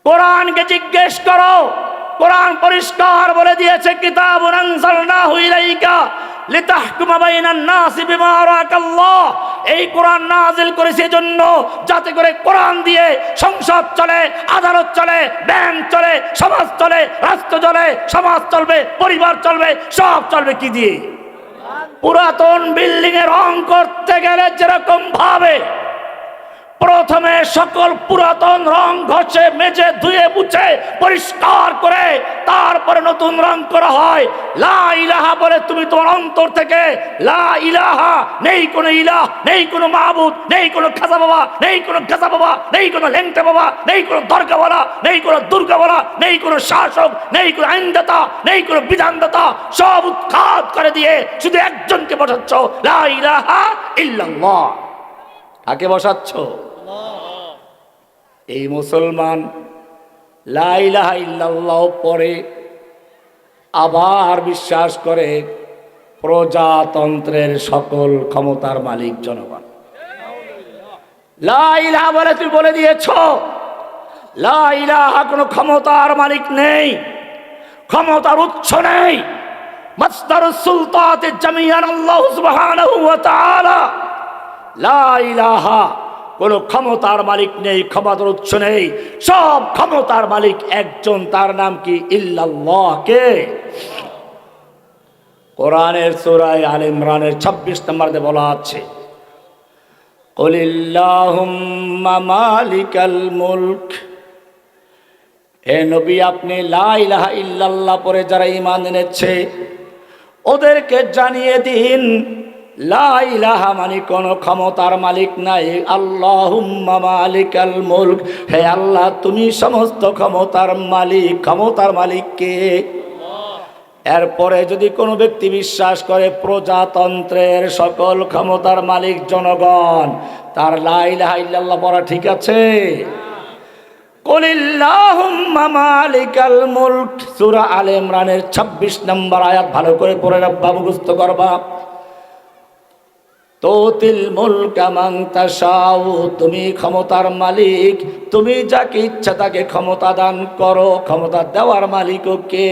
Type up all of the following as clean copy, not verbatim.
কোরআনকে জিজ্ঞেস করো, কোরআন পরিষ্কার বলে দিয়েছে কিতাবুন আনজালনাহু ইলাইকা লিতাহকুমা বাইনান নাসি বিমা আরাকাল্লাহ। এই কোরআন নাযিল করেছে এজন্য যাতে করে কোরআন দিয়ে সংসদ চলে, আদালত চলে, ব্যাংক চলে, সমাজ চলে, রাষ্ট্র চলে, সমাজ চলবে, পরিবার চলবে, সব চলবে কি দিয়ে? পুরাতন বিল্ডিং এর রং করতে গেলে যেরকম ভাবে প্রথমে সকল পুরাতন রং ঘষে মেজে ধুয়ে মুছে পরিষ্কার করে তারপরে নতুন রং করা হয়। লা ইলাহা বলে তুমি তোমার অন্তর থেকে লা ইলাহা, নেই কোনো ইলাহ, নেই কোনো মাবুদ, নেই কোনো খাজা বাবা, নেই কোনো গাজা বাবা, নেই কোনো লেংটা বাবা, নেই কোনো দরগাওয়ালা, নেই কোনো দুর্গাওয়ালা, নেই কোনো শাসক, নেই কোনো আইনদাতা, নেই কোনো বিধানদাতা, সব উৎখাত করে দিয়ে শুধু একজনকে বসাচ্ছ, লা ইলাহা ইল্লাল্লাহ। কাকে বসাচ্ছ? এই মুসলমান লা ইলাহা ইল্লাল্লাহ পড়ে আবার বিশ্বাস করে প্রজাতন্ত্রের সকল ক্ষমতার মালিক জনগণ। লা ইলাহা বলে তুমি বলে দিয়েছ লা ইলাহা কোনো ক্ষমতার মালিক নেই, ক্ষমতার উৎস নেই। মাসদারুস সুলতাতে জামিয়ান আল্লাহু সুবহানাহু ওয়া তাআলা। লা ইলাহা কোন ক্ষমতার মালিক নেই, ক্ষমতার উৎস নেই, সব ক্ষমতার মালিক একজন, তার নাম কি? ইল্লাল্লাহ। কে? কোরআনের সূরা আলে ইমরানের 26 নম্বরে বলা আছে কুলিল্লাহুম্মা মালিকাল মুলক। হে নবী, আপনি লা ইলাহা ইল্লাল্লাহ পরে যারা ঈমান এনেছে ওদেরকে জানিয়ে দিন লা ইলাহা মানে কোন ক্ষমতার মালিক নাই, আল্লাহুম্মা মালিকাল মুলক। হে আল্লাহ, তুমি সমস্ত ক্ষমতার মালিক। ক্ষমতার মালিক কে? এরপরে যদি কোনো ব্যক্তি বিশ্বাস করে প্রজাতন্ত্রের সকল ক্ষমতার মালিক জনগণ, তার লা ইলাহা ইল্লাল্লাহ পড়া ঠিক আছে? কুলিল্লাহুম্মা মালিকাল মুলক, সূরা আলে ইমরানের 26 নম্বর আয়াত ভালো করে পড়ে রাখবা, মুখস্থ করবা। তুতিল মুলকা মান তাশাউ, তুমি ক্ষমতার মালিক, তুমি যাকে ইচ্ছা তাকে ক্ষমতা দান করো। ক্ষমতা দেওয়ার মালিক কে?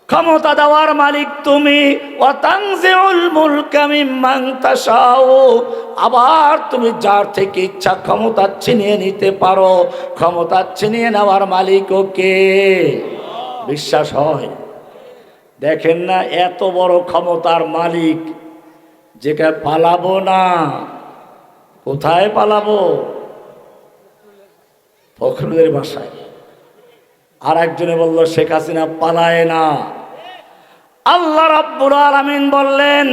ক্ষমতা দেওয়ার মালিক তুমি। ওয়া তানজিউল মুলকা মিম্মান তাশাউ, আবার তুমি যার থেকে ইচ্ছা ক্ষমতা ছিনিয়ে নিতে পারো। ক্ষমতা ছিনিয়ে নেওয়ার মালিক কে? বিশ্বাস হয়? দেখেন না, এত বড় ক্ষমতার মালিক, যেটা পালাবো না। কোথায় পালাবো? ফখরুলের বাসায়। আর একজনে বলল শেখ হাসিনা পালায় না। আল্লাহ রাব্বুল আলামিন বললেন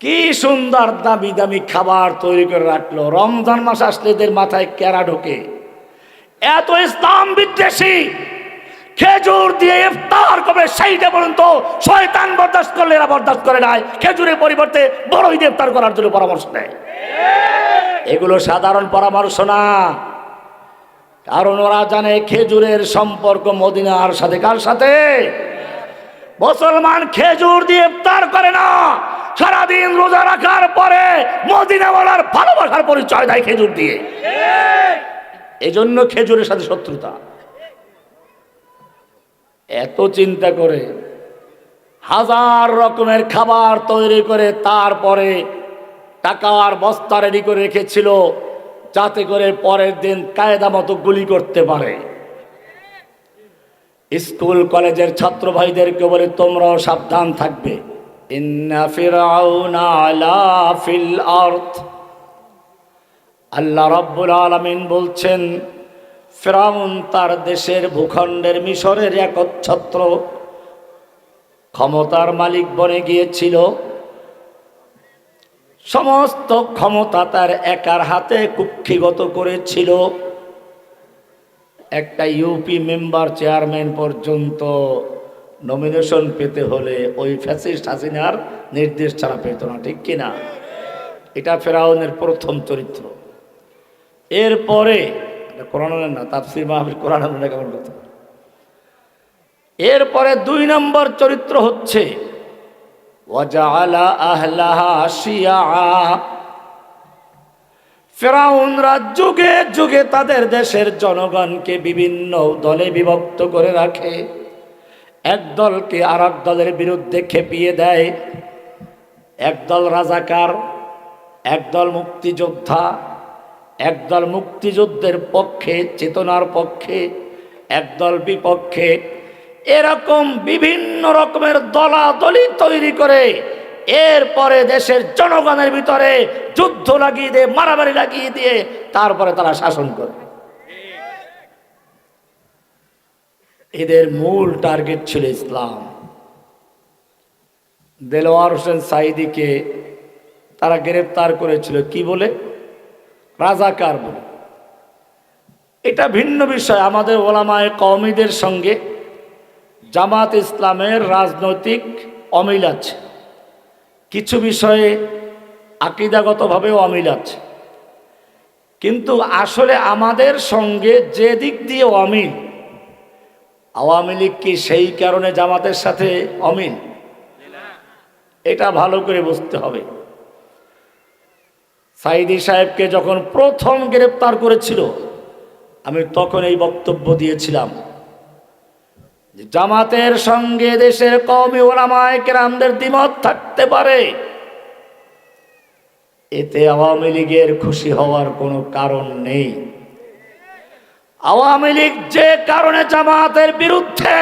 কি সুন্দর দামি দামি খাবার তৈরি করে রাখলো। রমজান মাস আসলে এদের মাথায় কেরা ঢোকে। এত ইসলাম বিদ্বেষী, খেজুর দিয়ে ইফতার করবে সেইটা পর্যন্ত শয়তান বরদাস্ত করলে এরা বরদাস্ত করে নাই। খেজুরের পরিবর্তে বড়ই দিয়ে ইফতার করার জন্য পরামর্শ দেয়। এগুলো সাধারণ পরামর্শ না, কারণ ওরা জানে খেজুরের সম্পর্ক মদিনার সাথে। কার সাথে? মুসলমান খেজুর দিয়ে ইফতার করে না, সারাদিন রোজা রাখার পরে মদিনাওয়ালার ভালোবাসার পরিচয় দেয় খেজুর দিয়ে। এজন্য খেজুরের সাথে শত্রুতা। এত চিন্তা করে হাজার রকমের খাবার তৈরি করে তারপরে টাকার বস্তা রেডি করে রেখেছিল যাতে করে পরের দিন কায়দা মতো গুলি করতে পারে। স্কুল কলেজের ছাত্র ভাইদেরকে বলে তোমরাও সাবধান থাকবে। ইন্না ফিরআউনা আলা ফিল আরদ, আল্লাহ রাব্বুল আলামিন বলছেন ফিরআউন তার দেশের ভূখণ্ডের মিশরের একচ্ছত্র ক্ষমতার মালিক বনে গিয়েছিল। সমস্ত ক্ষমতা তার একার হাতে কুক্ষিগত করেছিল। একটা ইউপি মেম্বার চেয়ারম্যান পর্যন্ত নমিনেশন পেতে হলে ওই ফ্যাসিস্ট হাসিনার নির্দেশ ছাড়া পেত না, ঠিক কিনা? এটা ফেরাউনের প্রথম চরিত্র। এরপরে কোরআনের না, তাফসীর মাহফিল কোরআনের কেমন কথা। এরপরে 2 নম্বর চরিত্র হচ্ছে ওয়াজআলা আহলাহা শিয়া, ফেরাউনরা যুগে যুগে তাদের দেশের জনগণকে বিভিন্ন দলে বিভক্ত করে রাখে, এক দলকে আর এক দলের বিরুদ্ধে খেপিয়ে দেয়। একদল রাজাকার, একদল মুক্তিযোদ্ধা, একদল মুক্তিযুদ্ধের পক্ষে, চেতনার পক্ষে, একদল বিপক্ষে, এরকম বিভিন্ন রকমের দলাদলি তৈরি করে এরপরে দেশের জনগণের ভিতরে যুদ্ধ লাগিয়ে দিয়ে, মারামারি লাগিয়ে দিয়ে তারপরে তারা শাসন করে। এদের মূল টার্গেট ছিল ইসলাম। দেলোয়ার হোসেন সাঈদীকে তারা গ্রেফতার করেছিল কি বলে? রাজাকার বলে। এটা ভিন্ন বিষয়। আমাদের ওলামায়ে কওমীদের সঙ্গে জামাত ইসলামের রাজনৈতিক অমিল আছে, কিছু বিষয়ে আকীদাগতভাবেও অমিল আছে, কিন্তু আসলে আমাদের সঙ্গে যে দিক দিয়ে অমিল, আওয়ামী লীগ কি সেই কারণে জামাতের সাথে অমিল? এটা ভালো করে বুঝতে হবে। সাঈদী সাহেবকে যখন প্রথম গ্রেফতার করেছিল, আমি তখন এই বক্তব্য দিয়েছিলাম যে জামাতের সঙ্গে দেশের কওমি ওলামায়ে কেরামদের দ্বিমত থাকতে পারে, এতে আওয়ামী লীগের খুশি হওয়ার কোনো কারণ নেই। আওয়ামী লীগ যে কারণে জামাতের বিরুদ্ধে,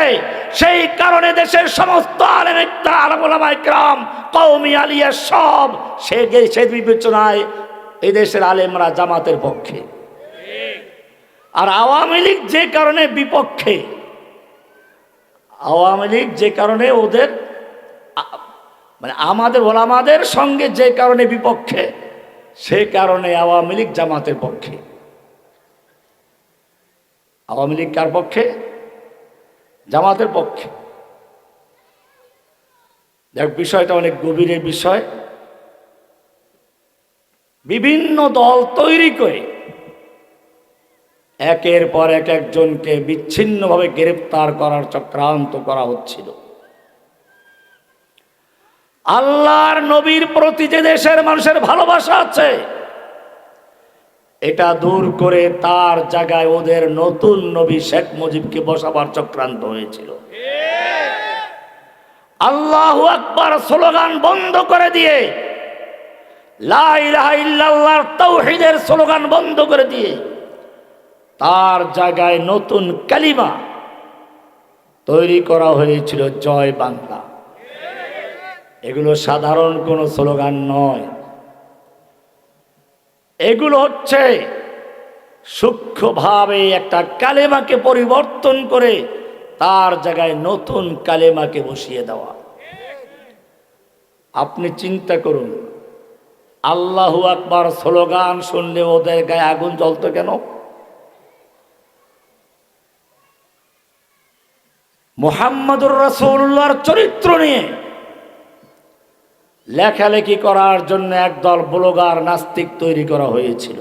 সেই কারণে দেশের সমস্ত আলেম ওলামায়ে কেরাম, কওমি আলিয়া সব সে বিবেচনায় এই দেশের আলেমরা জামাতের পক্ষে। আর আওয়ামী লীগ যে কারণে বিপক্ষে, আওয়ামী লীগ যে কারণে ওদের মানে আমাদের ওলামাদের সঙ্গে যে কারণে বিপক্ষে, সে কারণে আওয়ামী লীগ জামাতের পক্ষে। আওয়ামী লীগ কার পক্ষে? জামাতের পক্ষে। দেখ, বিষয়টা অনেক গভীরের বিষয়। বিভিন্ন দল তৈরি করে একের পর এক একজনকে বিচ্ছিন্নভাবে গ্রেফতার করার চক্রান্ত করা হচ্ছিল। আল্লাহর নবীর প্রতি যে দেশের মানুষের ভালোবাসা আছে, এটা দূর করে তার জায়গায় ওদের নতুন নবী শেখ মুজিবকে বসাবার চক্রান্ত হয়েছিল। আল্লাহু আকবার স্লোগান বন্ধ করে দিয়ে, লা ইলাহা ইল্লাল্লাহ তাওহীদের স্লোগান বন্ধ করে দিয়ে তার জায়গায় নতুন কালিমা তৈরি করা হয়েছিল, জয় বাংলা। এগুলো সাধারণ কোনো স্লোগান নয়, এগুলো হচ্ছে সূক্ষ্মভাবে একটা কালেমাকে পরিবর্তন করে তার জায়গায় নতুন কালেমাকে বসিয়ে দেওয়া। আপনি চিন্তা করুন, আল্লাহু আকবার স্লোগান শুনলে ওদের গায়ে আগুন জ্বলতো কেন? মুহাম্মদুর রাসূলুল্লাহর চরিত্র নিয়ে লেখালেখি করার জন্য একদল ব্লগার নাস্তিক তৈরি করা হয়েছিল।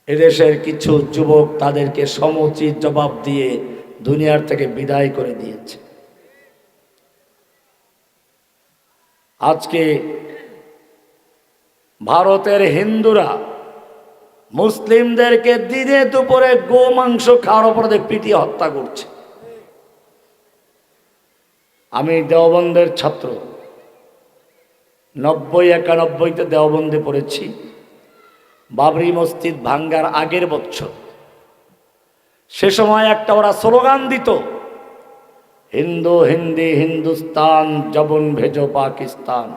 এদেশের কিছু যুবক তাদেরকে সমুচিত জবাব দিয়ে দুনিয়ার থেকে বিদায় করে দিয়েছে। আজকে ভারতের হিন্দুরা মুসলিমদেরকে দিনে দুপুরে গোমাংস খাওয়ার অপরাধে পিটিয়ে হত্যা করছে। আমি দেওবন্দের ছাত্র, 90-91-তে দেওবন্দে পড়েছি। বাবরি মসজিদ ভাঙ্গার আগের বছর, সে সময় একটা ওরা স্লোগান দিত, হিন্দু হিন্দি হিন্দুস্তান জবন ভেজো পাকিস্তান,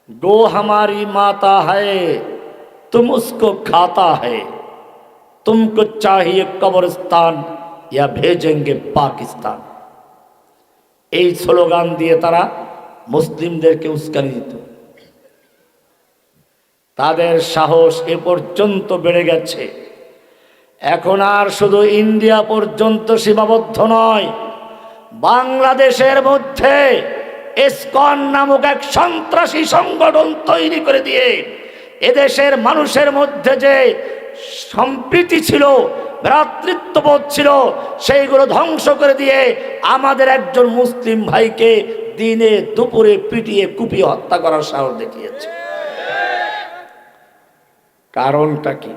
गो हमारी माता है तुम उसको खाता है, तुमको चाहिए कब्रिस्तान या भेजेंगे पाकिस्तान। এই স্লোগান দিয়ে তারা মুসলিমদেরকে উস্কানি দিত। তাদের সাহস এ পর্যন্ত বেড়ে গেছে, এখন আর শুধু ইন্ডিয়া পর্যন্ত সীমাবদ্ধ নয়, বাংলাদেশের মধ্যে ইসকন নামক এক সন্ত্রাসী সংগঠন তৈরি করে দিয়ে এদেশের মানুষের মধ্যে যে সম্প্রীতি ছিল, ভ্রাতৃত্ববোধ ছিল, সেইগুলো ধ্বংস করে দিয়ে আমাদের একজন মুসলিম ভাইকে দিনে দুপুরে পিটিয়ে কুপিয়ে হত্যা করার সাহস দেখিয়েছে। কারণটা কি?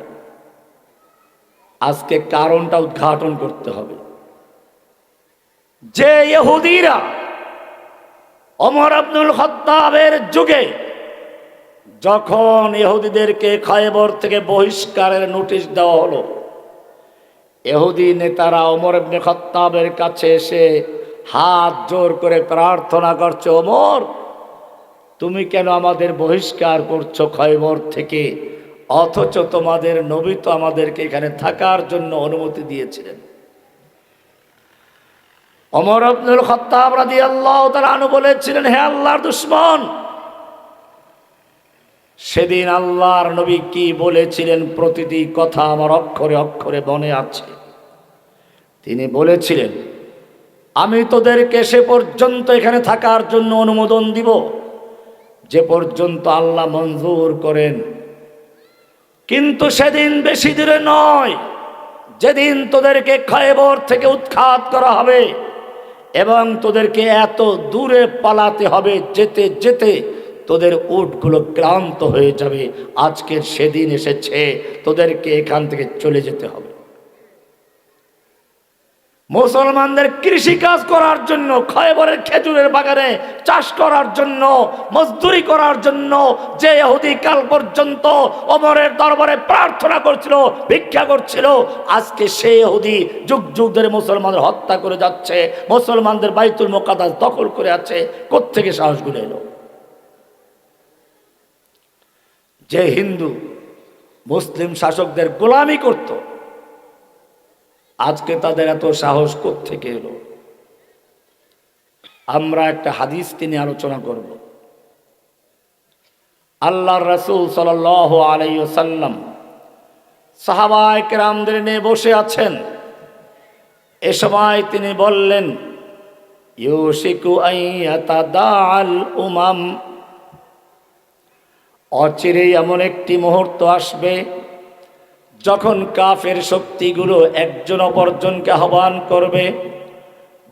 আজকে কারণটা উদ্ঘাটন করতে হবে। যে ইহুদিরা ওমর ইবনুল খাত্তাবের যুগে যখন ইহুদিদেরকে খয়বর থেকে বহিষ্কারের নোটিশ দেওয়া হলো, ইহুদি নেতারা ওমর ইবনে খাত্তাবের কাছে এসে হাত জোর করে প্রার্থনা করছে, ওমর তুমি কেন আমাদের বহিষ্কার করছো খয়বর থেকে, অথচ তোমাদের নবী তো আমাদেরকে এখানে থাকার জন্য অনুমতি দিয়েছিলেন। ওমর ইবনুল খাত্তাব রাদিয়াল্লাহু তাআলা আনহু বলেছিলেন, হে আল্লাহর দুশমন, সেদিন আল্লাহর নবী কি বলেছিলেন প্রতিটি কথা আমার অক্ষরে অক্ষরে মনে আছে। তিনি বলেছিলেন, আমি তোদেরকে সে পর্যন্ত এখানে থাকার জন্য অনুমোদন দিব যে পর্যন্ত আল্লাহ মঞ্জুর করেন। কিন্তু সেদিন বেশি দূরে নয়, যেদিন তোদেরকে খয়বর থেকে উৎখাত করা হবে এবং তোদেরকে এত দূরে পালাতে হবে, যেতে যেতে তোদের উটগুলো ক্লান্ত হয়ে যাবে। আজকের সেদিন এসেছে, তোদেরকে এখান থেকে চলে যেতে হবে। মুসলমানদের কৃষি কাজ করার জন্য, খয়বরের খেজুরের বাগানে চাষ করার জন্য, মজদুরি করার জন্য যে ইহুদি কাল পর্যন্ত ওমরের দরবারে প্রার্থনা করছিল, ভিক্ষা করছিল, আজকে সেই ইহুদি যুগ যুগ ধরে মুসলমানদের হত্যা করে যাচ্ছে, মুসলমানদের বাইতুল মুকাদ্দাস দখল করে আছে। কোত্থেকে সাহসগুলো এলো? যে হিন্দু মুসলিম শাসকদের গোলামি করত, আজকে তাদের এত সাহস কোত্থেকে এলো? আমরা একটা হাদিস নিয়ে আলোচনা করব। আল্লাহর রাসূল সাল্লাল্লাহু আলাইহি ওয়াসাল্লাম সাহাবায়ে কেরামদের নিয়ে বসে আছেন। এ সময় তিনি বললেন, ইউশিকু আইয়াতাদাআল উমাম, অচিরেই এমন একটি মুহূর্ত আসবে যখন কাফের শক্তিগুলো একজন অপরজনকে আহ্বান করবে,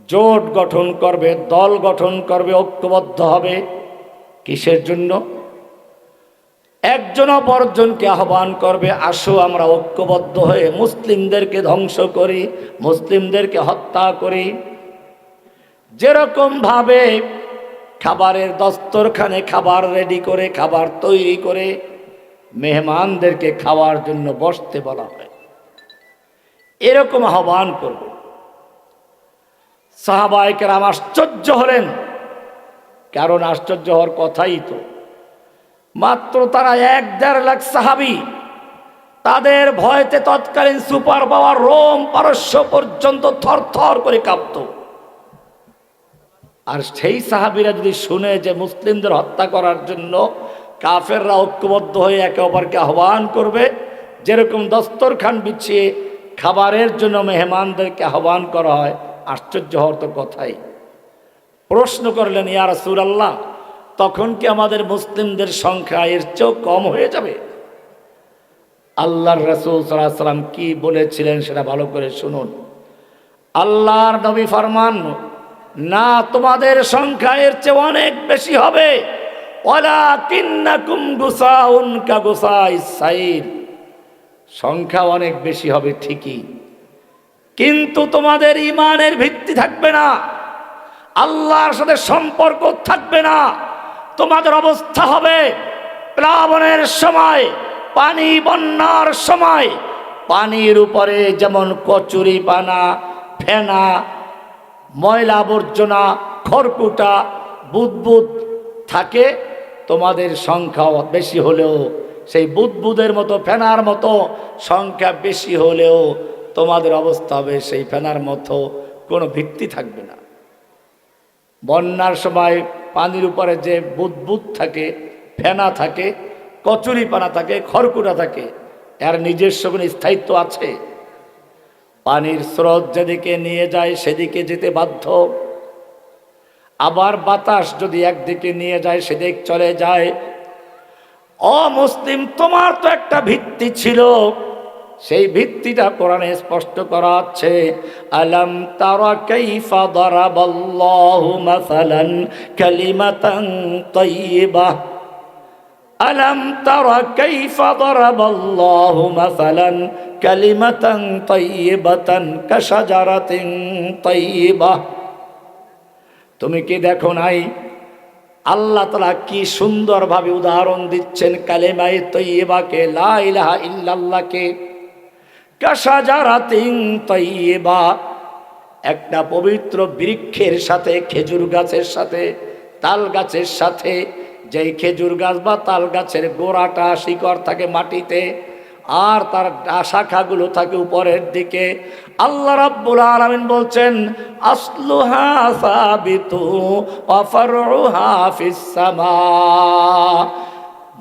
জোট গঠন করবে, দল গঠন করবে, ঐক্যবদ্ধ হবে। কিসের জন্য? একজন অপরজনকে আহ্বান করবে, আসো আমরা ঐক্যবদ্ধ হয়ে মুসলিমদেরকে ধ্বংস করি, মুসলিমদেরকে হত্যা করি। যেরকম ভাবে খাবারের দস্তরখানে খাবার রেডি করে, খাবার তৈরি করে মেহমানদেরকে খাওয়ার জন্য বসতে বলা হয়, এরকম আহ্বান করবে। সাহাবায়ে কেরাম আশ্চর্য হলেন, কারণ আশ্চর্য হওয়ার কথাই তো, মাত্র তারা 1-1.5 লাখ সাহাবী, তাদের ভয়তে তৎকালীন সুপার পাওয়ার রোম পারস্য পর্যন্ত থরথর করে কাঁপত। আর সেই সাহাবীরা যদি শুনে যে মুসলিমদের হত্যা করার জন্য কাফেররা ঐক্যবদ্ধ হয়ে একে অপরকে আহ্বান করবে, যেরকম দস্তরখান বিছিয়ে খাবারের জন্য মেহমানদেরকে আহ্বান করা হয়, আশ্চর্য হওয়ার তো কথাই। প্রশ্ন করলেন, ইয়া রাসূলুল্লাহ, তখন কি আমাদের মুসলিমদের সংখ্যা এর চেয়েও কম হয়ে যাবে? আল্লাহর রাসূল সাল্লাল্লাহু আলাইহি ওয়াসাল্লাম কি বলেছিলেন সেটা ভালো করে শুনুন। আল্লাহর নবী ফরমান, না, তোমাদের সংখ্যা এর চেয়ে অনেক বেশি হবে। ওয়ালাকিন্নাকুম গুসাউন কাগুসাইস সাইল, সংখ্যা অনেক বেশি হবে ঠিকই, কিন্তু তোমাদের ঈমানের ভিত্তি থাকবে না, আল্লাহর সাথে সম্পর্ক থাকবে না। তোমাদের অবস্থা হবে প্লাবনের সময়, পানি বন্যার সময়, পানির উপরে যেমন কচুরি পানা, ফেনা, ময়লা আবর্জনা, খড়কুটা, বুদবুদ থাকে, তোমাদের সংখ্যা বেশি হলেও, সেই বুদবুদের মতো, ফেনার মতো সংখ্যা বেশি হলেও তোমাদের অবস্থা হবে সেই ফেনার মতো, কোনো ভিত্তি থাকবে না। বন্যার সময় পানির উপরে যে বুদবুদ থাকে, ফেনা থাকে, কচুরি পানা থাকে, খড়কুটা থাকে, এর নিজস্ব কোনো স্থায়িত্ব আছে? পানির স্রোত যেদিকে নিয়ে যায় সেদিকে যেতে বাধ্য, আবার বাতাস যদি একদিকে নিয়ে যায় সেদিক চলে যায়। অমুসলিম, তোমার তো একটা ভিত্তি ছিল, সেই ভিত্তিটা কোরআনে স্পষ্ট করা আছে। আলাম তারা কাইফা দারাবাল্লাহু মাসালান কালিমাতান তাইয়্যিবাহ, আলম তারা কাইফা দারাবাল্লাহু মাসালান কালিমাতান তাইয়্যিবাতান কাশাজারাতিন তাইয়্যিবাহ। তুমি কি দেখো নাই আল্লাহ তাআলা কি সুন্দরভাবে উদাহরণ দিচ্ছেন কালিমায়ে তাইয়্যিবাকে, লা ইলাহা ইল্লাল্লাহকে। কাশাজারাতিন তাইয়্যিবা, একটা পবিত্র বৃক্ষের সাথে, খেজুর গাছের সাথে, তাল গাছের সাথে। যেই খেজুর গাছ বা তাল গাছের গোড়াটা, শিকড় থাকে মাটিতে, আর তার শাখাগুলো থাকে উপরের দিকে। আল্লাহ রাব্বুল আলামিন বলছেন আসলুহা সাবিতু ওয়া ফারউহা ফিস সামা।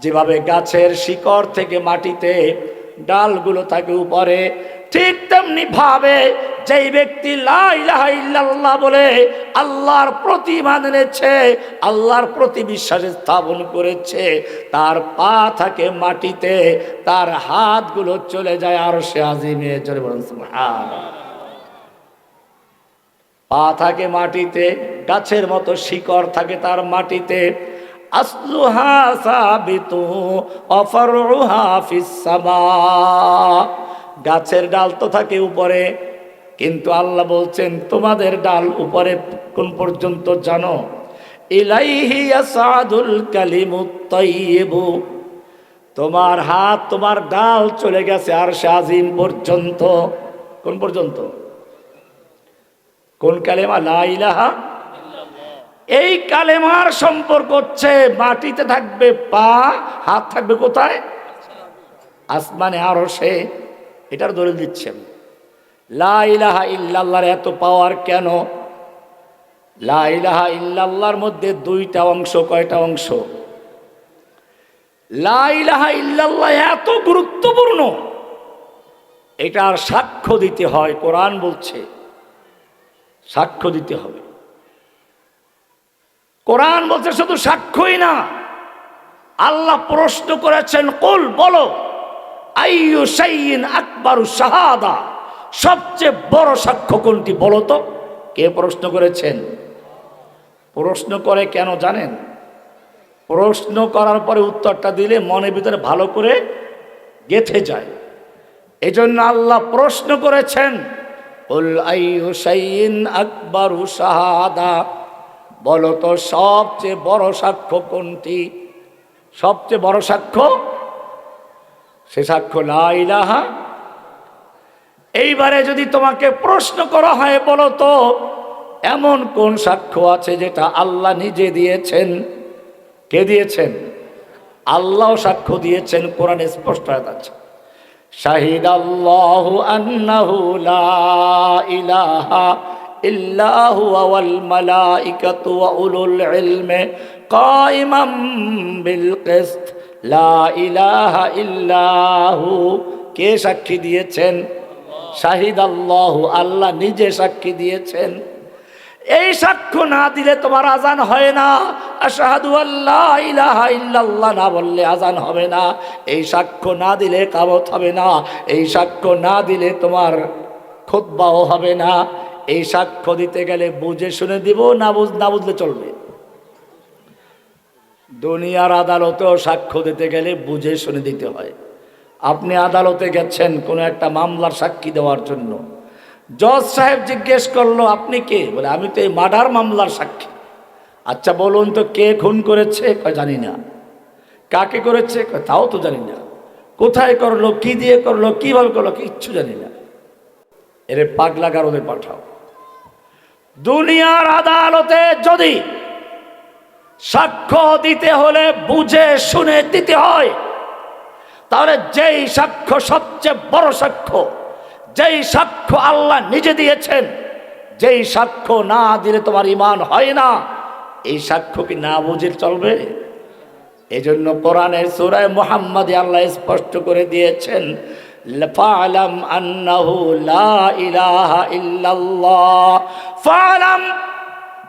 যেভাবে গাছের শিকড় থেকে মাটিতে, ডালগুলো থাকে উপরে, ঠিক তেমনি ভাবে যেই ব্যক্তি লা ইলাহা ইল্লাল্লাহ বলে আল্লাহর প্রতি ঈমান এনেছে, আল্লাহর প্রতি বিশ্বাস স্থাপন করেছে, তার পা থাকে মাটিতে, তার হাতগুলো চলে যায় আরশে আজিমে। জোরে বলুন সুবহানাল্লাহ। পা থাকে মাটিতে, গাছের মতো শিকড় থাকে তার মাটিতে। আসলুহা সাবিতু ওয়া ফারউহা ফিস সামা। গাছের ডাল তো থাকে উপরে, কিন্তু আল্লাহ বলছেন তোমাদের ডাল উপরে কোন পর্যন্ত জানো? ইলাইহি ইয়াসআদুল কালিমুত তাইয়্যিবু। তোমার হাত, তোমার ডাল চলে গেছে আরশে আজিম পর্যন্ত। কোন পর্যন্ত? কোন কালেমা? লা ইলাহা। এই কালেমার সম্পর্ক হচ্ছে মাটিতে থাকবে পা, হাত থাকবে কোথায়? আসমানে, আরশে। এটার দলিল দিচ্ছেন। লা ইলাহা ইল্লাল্লাহর এত পাওয়ার কেন? লা ইলাহা ইল্লাল্লাহর মধ্যে দুইটা অংশ। কয়টা অংশ? লা ইলাহা ইল্লাল্লাহ এত গুরুত্বপূর্ণ, এটার সাক্ষ্য দিতে হয়। কোরআন বলছে সাক্ষ্য দিতে হবে। কোরআন বলছে শুধু সাক্ষ্যই না, আল্লাহ প্রশ্ন করেছেন, কুল বলো, আইয়ু শাইইন আকবারু শাহাদা, সবচেয়ে বড় সাক্ষ্য কোনটি বলো তো? কে প্রশ্ন করেছেন? প্রশ্ন করে কেন জানেন? প্রশ্ন করার পরে উত্তরটা দিলে মনের ভিতরে ভালো করে গেঁথে যায়। এজন্য আল্লাহ প্রশ্ন করেছেন, কুল আইয়ু শাইইন আকবারু শাহাদা, বলো তো সবচেয়ে বড় সাক্ষ্য কোনটি? সবচেয়ে বড় সাক্ষ্য, সে সাক্ষ্য লা ইলাহা। এইবারে যদি তোমাকে প্রশ্ন করা হয়, বলো তো এমন কোন সাক্ষ্য আছে যেটা আল্লাহ নিজে দিয়েছেন? কে দিয়েছেন? আল্লাহ সাক্ষ্য দিয়েছেন। কোরআনে স্পষ্ট আছে, শাহিদাল্লাহু আন্নাহু লা ইলাহা ইল্লাহু ওয়াল মালাইকাতু ওয়া উলুল ইলমি কাইমান বিল কিসত লা ইলাহা ইল্লাহু। কে সাক্ষী দিয়েছেন? শাহিদাল্লাহু, আল্লাহ নিজে সাক্ষী দিয়েছেন। এই সাক্ষ্য না দিলে তোমার আজান হয় না। আশহাদু আল্লা ইলাহা ইল্লাল্লাহ না বললে আজান হবে না। এই সাক্ষ্য না দিলে কামত হবে না। এই সাক্ষ্য না দিলে তোমার খুতবাও হবে না। এই সাক্ষ্য দিতে গেলে বুঝে শুনে দিব, না বুঝলে চলবে। দুনিয়ার আদালতেও সাক্ষ্য দিতে গেলে বুঝে শুনে দিতে হয়। আপনি আদালতে গেছেন কোনো একটা মামলার সাক্ষী দেওয়ার জন্য, জজ সাহেব জিজ্ঞেস করলো আপনি কে? বলে আমি তো এই মার্ডার মামলার সাক্ষী। আচ্ছা বলুন তো কে খুন করেছে? কয় জানি না। কাকে করেছে? কয় তাও তো জানি না। কোথায় করলো, কি দিয়ে করলো, কিভাবে করলো, কিচ্ছু জানি না। এরে পাগলা গারদে পাঠাও। দুনিয়ার আদালতে যদি সাক্ষ্য দিতে হলে বুঝে শুনে দিতে হয়, তাহলে যেই সাক্ষ্য সবচেয়ে বড় সাক্ষ্য, যেই সাক্ষ্য আল্লাহ নিজে দিয়েছেন, যেই সাক্ষ্য না দিলে তোমার ঈমান হয় না, এই সাক্ষ্য কি না বুঝে চলবে? এজন্য কোরআনের সূরা মুহাম্মাদে আল্লাহ স্পষ্ট করে দিয়েছেন, ফাআলাম আন্নাহু লা ইলাহা ইল্লাল্লাহ। ফাআলাম,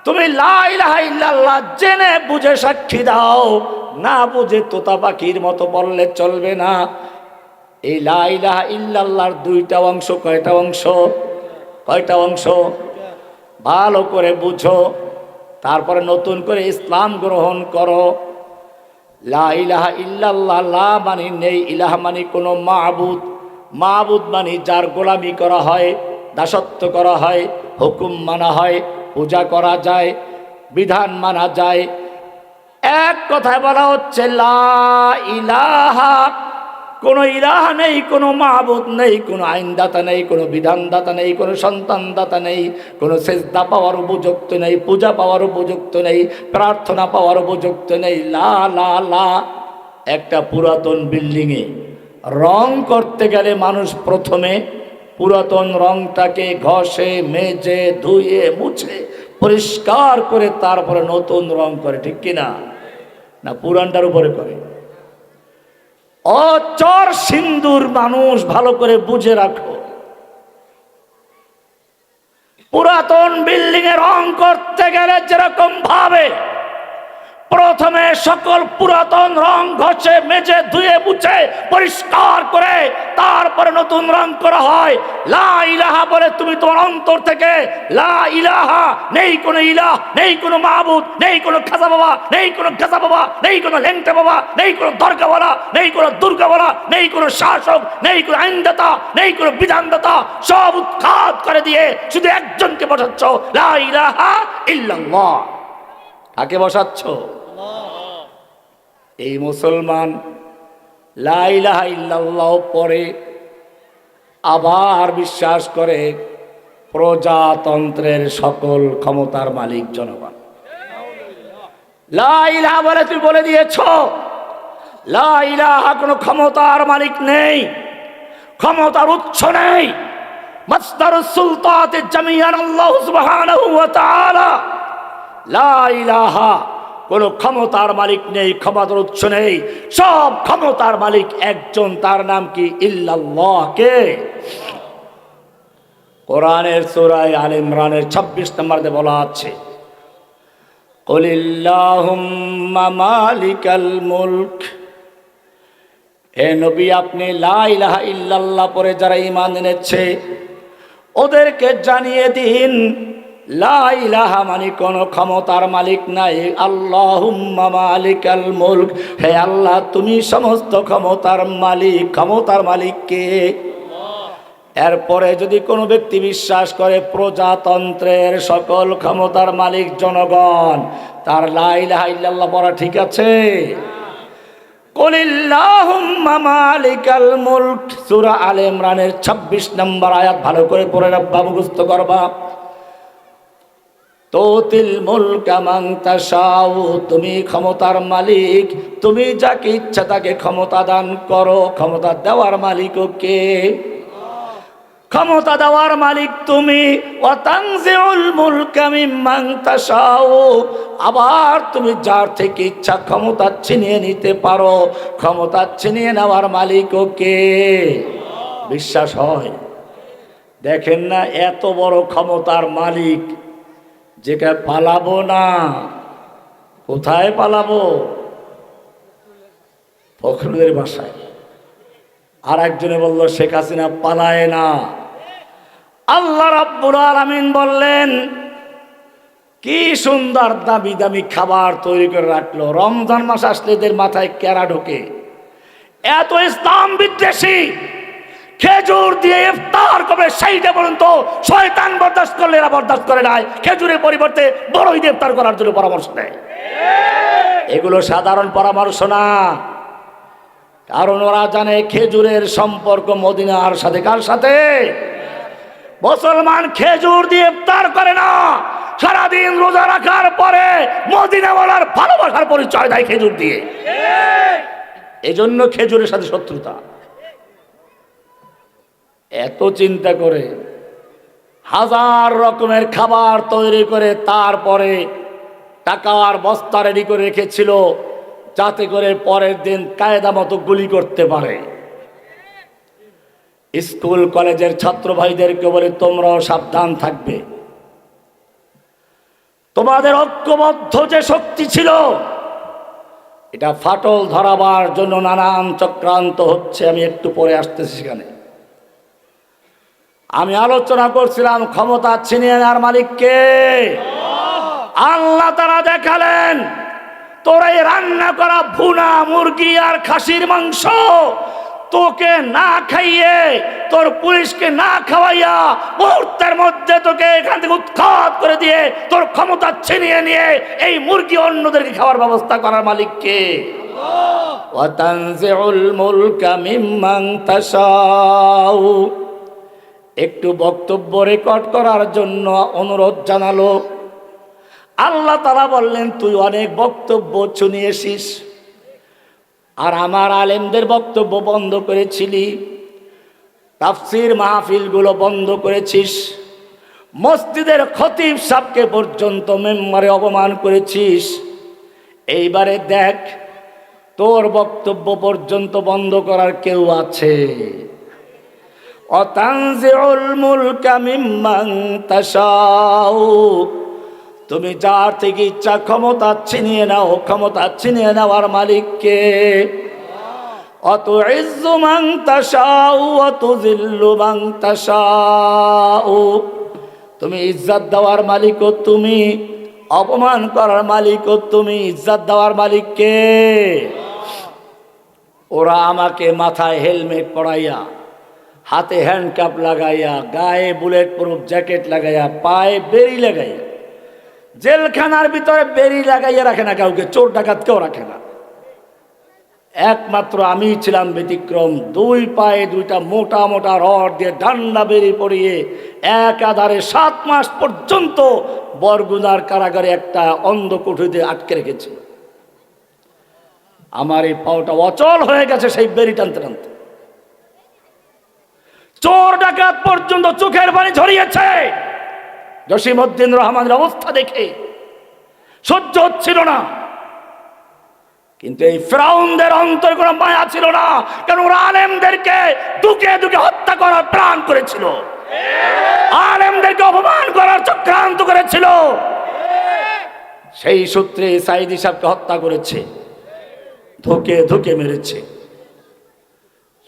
তুমি লা ইলাহা ইল্লাল্লাহ জেনে বুঝে সাক্ষী দাও, না বুঝে তোতা পাখির মতো বললে চলবে না। এই লা ইলাহা ইল্লাল্লাহর দুইটা অংশ। কয়টা অংশ? কয়টা অংশ? ভালো করে বুঝো, তারপরে নতুন করে ইসলাম গ্রহণ করো। লা ইলাহা ইল্লাল্লাহ, লা মানে নেই, ইলাহা মানে কোনো মাবুদ, মাবুদ মানে যার গোলামি করা হয়, দাসত্ব করা হয়, হুকুম মানা হয়, পূজা করা যায়, বিধান মানা যায়। এক কথায় বলা হচ্ছে লা ইলাহা, কোনো ইলাহা নেই, কোনো মাবুদ নেই, কোনো আইনদাতা নেই, কোনো বিধানদাতা নেই, কোনো সন্তানদাতা নেই, কোনো সেজদা পাওয়ার উপযুক্ত নেই, পূজা পাওয়ার উপযুক্ত নেই, প্রার্থনা পাওয়ার উপযুক্ত নেই। লা লা লা। একটা পুরাতন বিল্ডিংয়ে রং করতে গেলে মানুষ প্রথমে পুরাতন রংটাকে ঘষে মেজে ধুয়ে মুছে পরিষ্কার করে তারপরে নতুন রং করে, ঠিক কিনা? না পুরানটার উপরে করে? ও চর সিন্দুর মানুষ, ভালো করে বুঝে রাখো, পুরাতন বিল্ডিং এ রং করতে গেলে যেরকম ভাবে প্রথমে সকল পুরাতন রং ঘষে মেজে ধুয়ে মুছে পরিষ্কার করে তারপরে নতুন রং করা হয়। লা ইলাহা বলে তুমি তোমার অন্তর থেকে লা ইলাহা, নেই কোনো ইলাহ, নেই কোনো মাবুদ, নেই কোনো খাজা বাবা, নেই কোনো গাজা বাবা, নেই কোনো লেংটা বাবা, নেই কোনো দরগাওয়ালা, নেই কোনো দুর্গাওয়ালা, নেই কোনো শাসক, নেই কোনো আইনদাতা, নেই কোনো বিধানদাতা, সব উৎখাত করে দিয়ে শুধু একজনকে বসাচ্ছ, লা ইলাহা ইল্লাল্লাহ। কাকে বসাচ্ছ? এই মুসলমান লা ইলাহা ইল্লাল্লাহ পড়ে, আবার বিশ্বাস করে প্রজাতন্ত্রের সকল ক্ষমতার মালিক জনগণ। লা ইলাহা বলে তুমি বলে দিয়েছ লা ইলাহা কোনো ক্ষমতার মালিক নেই, ক্ষমতার উৎস নেই। মাসদারুস সুলতাতে জামিয়ান আল্লাহ সুবহানাহু ওয়া তাআলা। লা ইলাহা কোনো ক্ষমতার মালিক নেই, ক্ষমতার উৎস নেই, সব ক্ষমতার মালিক একজন, তার নাম কি? ইল্লাল্লাহ। কে? কোরআনের সূরা আলে ইমরানের 26 নম্বরে বলা আছে, কুলিল্লাহুম্মা মালিকাল মুলক। হে নবী, আপনি লা ইলাহা ইল্লাল্লাহ পরে যারা ঈমান এনেছে ওদেরকে জানিয়ে দিন লা ইলাহা মানে কোন ক্ষমতার মালিক নাই, আল্লাহুম্মা মালিকাল মুলক। হে আল্লাহ, তুমি সমস্ত ক্ষমতার মালিক। ক্ষমতার মালিক কে? এরপরে যদি কোনো ব্যক্তি বিশ্বাস করে প্রজাতন্ত্রের সকল ক্ষমতার মালিক জনগণ, তার লা ইলাহা ইল্লাল্লাহ পড়া ঠিক আছে? কুলিল্লাহুম্মা মালিকাল মুলক, সূরা আলে ইমরানের 26 নম্বর আয়াত ভালো করে পড়ে রাখবা, মুখস্থ করবা। তুতিল মুলকা মান তাশাউ, তুমি ক্ষমতার মালিক, তুমি যাকে ইচ্ছা তাকে ক্ষমতা দান করো। ক্ষমতা দেওয়ার মালিক কে? ক্ষমতা দেওয়ার মালিক তুমি। ওয়া তানজিউল মুলকা মিম্মান তাশাউ, আবার তুমি যার থেকে ইচ্ছা ক্ষমতা ছিনিয়ে নিতে পারো। ক্ষমতা ছিনিয়ে নেওয়ার মালিক কে? বিশ্বাস হয়? দেখেন না, এত বড় ক্ষমতার মালিক, যেটা পালাবো না, কোথায় পালাবো? ফখরুলের বাসায়। আর একজনে বলল শেখ হাসিনা পালায় না। আল্লাহ রাব্বুল আলামিন বললেন, কি সুন্দর দামি দামি খাবার তৈরি করে রাখলো। রমজান মাস আসলে এদের মাথায় কেরা ঢোকে? এত ইসলাম বিদ্বেষী, খেজুর দিয়ে ইফতার করবে সেইটা পর্যন্ত শয়তান বরদাস্ত করলে এরা বরদাস্ত করে নাই। খেজুরের পরিবর্তে বড়ই দিয়ে ইফতার করার জন্য পরামর্শ দেয়। এগুলো সাধারণ পরামর্শ না, কারণ ওরা জানে খেজুরের সম্পর্ক মদিনার সাথে। কার সাথে? মুসলমান খেজুর দিয়ে ইফতার করে না, সারাদিন রোজা রাখার পরে মদিনাওয়ালার ভালোবাসার পরিচয় দেয় খেজুর দিয়ে। এজন্য খেজুরের সাথে শত্রুতা। এত চিন্তা করে হাজার রকমের খাবার তৈরি করে তারপরে টাকার বস্তা রেডি করে রেখেছিল, যাতে করে পরের দিন কায়দা মতো গুলি করতে পারে। স্কুল কলেজের ছাত্র ভাইদেরকে বলে তোমরাও সাবধান থাকবে। তোমাদের ঐক্যবদ্ধ যে শক্তি ছিল, এটা ফাটল ধরাবার জন্য নানান চক্রান্ত হচ্ছে। আমি একটু পরে আসতেছি সেখানে। আমি আলোচনা করছিলাম ক্ষমতা ছিনিয়ে নেওয়ার মালিক কে? আল্লাহ তাআলা দেখালেন তোর এই রান্না করা ভুনা মুরগি আর খাসির মাংস তোকে না খাইয়ে, তোর পুলিশকে না খাওয়াইয়া মুহূর্তের মধ্যে তোকে এখান থেকে উৎখাত করে দিয়ে তোর ক্ষমতা ছিনিয়ে নিয়ে এই মুরগি অন্যদেরকে খাওয়ার ব্যবস্থা করার মালিক কে? ওয়া তানজিউল মুলকা মিম্মান তাশাউ। একটু বক্তব্য রেকর্ড করার জন্য অনুরোধ জানালো। আল্লাহ তাআলা বললেন, তুই অনেক বক্তব্য শুনিয়েছিস আর আমার আলেমদের বক্তব্য বন্ধ করেছিলি, তাফসীর মাহফিলগুলো বন্ধ করেছিস, মসজিদের খতিব সাহেবকে পর্যন্ত মেম্বারে অপমান করেছিস। এইবারে দেখ তোর বক্তব্য পর্যন্ত বন্ধ করার কেউ আছে? অতানজিউল মুলকা মিম্মান তাশাউ। তুমি যার থেকে ইচ্ছা ক্ষমতা ছিনিয়ে নাও, ক্ষমতা ছিনিয়ে নেওয়ার মালিককে। অতুইজ্জু মান তাশাউ ওয়া তুযিল্লু মান তাশাউ। তুমি ইজ্জত দেওয়ার মালিকও তুমি, অপমান করার মালিকও তুমি। ইজ্জত দেওয়ার মালিককে। ওরা আমাকে মাথায় হেলমেট পরাইয়া, হাতে হ্যান্ডকাপ লাগাইয়া, গায়ে বুলেট প্রুফ জ্যাকেট লাগাইয়া, পায়ে বেরি লাগাইয়া, জেলখানার ভিতরে বেরি লাগাইয়া রাখে না কাউকে, চোর ডাকাত কেউ রাখে না। একমাত্র আমি ছিলাম ব্যতিক্রম। দুই পায়ে দুইটা মোটা মোটা রড দিয়ে ডান্ডা বেরি পরিয়ে একাধারে 7 মাস পর্যন্ত বরগুনার কারাগারে একটা অন্ধ কুঠুরিতে আটকে রেখেছিল। আমার এই পাওটা অচল হয়ে গেছে সেই বেরি টানতে টানতে। চোর ডাকাত পর্যন্ত চোখের পানি ঝরিয়েছে। জসিমউদ্দিন রহমানের অবস্থা দেখে সহ্য হচ্ছিল না। কিন্তু এই ফিরাউনদের অন্তরে কোনো মায়া ছিল না, কারণ ওরা আলেমদেরকে দুকে দুকে হত্যা করার প্ল্যান করেছিল, আলেমদেরকে অপমান করার চক্রান্ত করেছিল। সেই সূত্রে সাইদি সাহেবকে হত্যা করেছে, ধুকে ধুকে মেরেছে।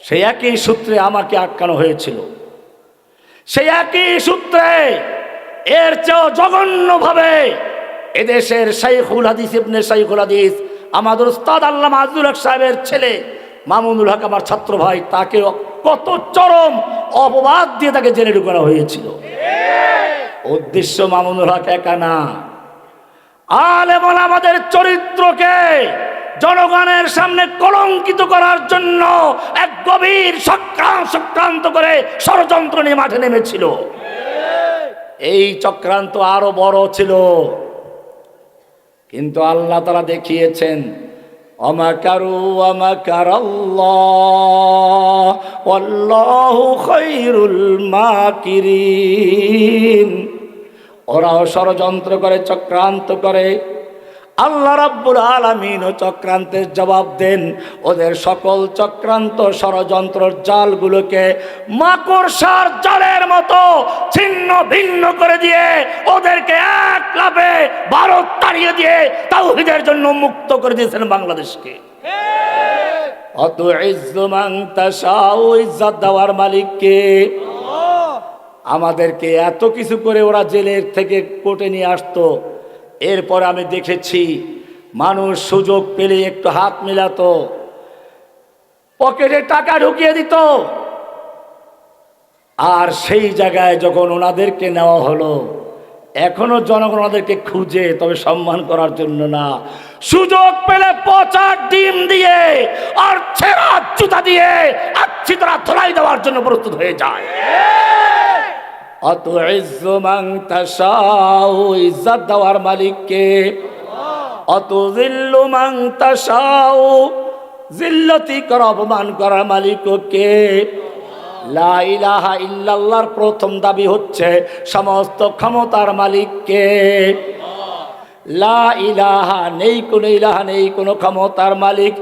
সেই একই সূত্রে আমাকে আটকানো হয়েছিল। সেই একই সূত্রে এর চেয়েও জঘন্যভাবে এদেশের শাইখুল হাদিস ইবনে শাইখুল হাদিস আমাদের উস্তাদ আল্লামা আজিজুল হক সাহেবের ছেলে মামুনুল হক, আমার ছাত্র ভাই, তাকে কত চরম অপবাদ দিয়ে তাকে জেলে ঢুকানো হয়েছিল। উদ্দেশ্য মামুনুল হক একা না, আলেম ওলামাদের চরিত্রকে জনগণের সামনে কলঙ্কিত করার জন্য এক গভীর চক্রান্ত করে ষড়যন্ত্র নিয়ে মাঠে নেমেছিল। এই চক্রান্ত আরো বড় ছিল, কিন্তু আল্লাহ তাআলা দেখিয়েছেন অমাকারু ওয়ামাকারাল্লাহ ওয়াল্লাহু খায়রুল মাকিরিন। ওরাও ষড়যন্ত্র করে, চক্রান্ত করে, আল্লাহ রাব্বুল আলামিন ও চক্রান্তের জবাব দেন। ওদের সকল চক্রান্ত ষড়যন্ত্রের জালগুলোকে মাকড়সার জালের মতো ছিন্ন ভিন্ন করে দিয়ে ওদেরকে এক লাফে ভারত তাড়িয়ে দিয়ে তাওহীদের জন্য মুক্ত করে দিয়েছেন বাংলাদেশকে। অতুইজ্জু মান তাশাউ, ইজ্জত দেওয়ার মালিককে। আমাদেরকে এত কিছু করে ওরা জেলের থেকে কোর্টে নিয়ে আসতো। এরপর আমি দেখেছি মানুষ সুযোগ পেলে একটু হাত মিলাতো, পকেটে টাকা ঢুকিয়ে দিত। আর সেই জায়গায় যখন ওনাদেরকে নেওয়া হলো, এখনো জনগণ ওনাদেরকে খুঁজে, তবে সম্মান করার জন্য না, সুযোগ পেলে পচা ডিম দিয়ে আর ছেঁড়া জুতা দিয়ে আচ্ছি তারা ধলাই দেওয়ার জন্য প্রস্তুত হয়ে যায়। অতুইজ্জু মান তাশাউ, ইজ্জত দেওয়ার মালিককে। অতুযিল্লু মান তাশাউ, জিল্লতি কর, অপমান করার মালিককে। লা ইলাহা ইল্লাল্লাহর প্রথম দাবি হচ্ছে সমস্ত ক্ষমতার মালিককে। লা ইলাহা, নেই কোনো ইলাহা, নেই কোনো ক্ষমতার মালিক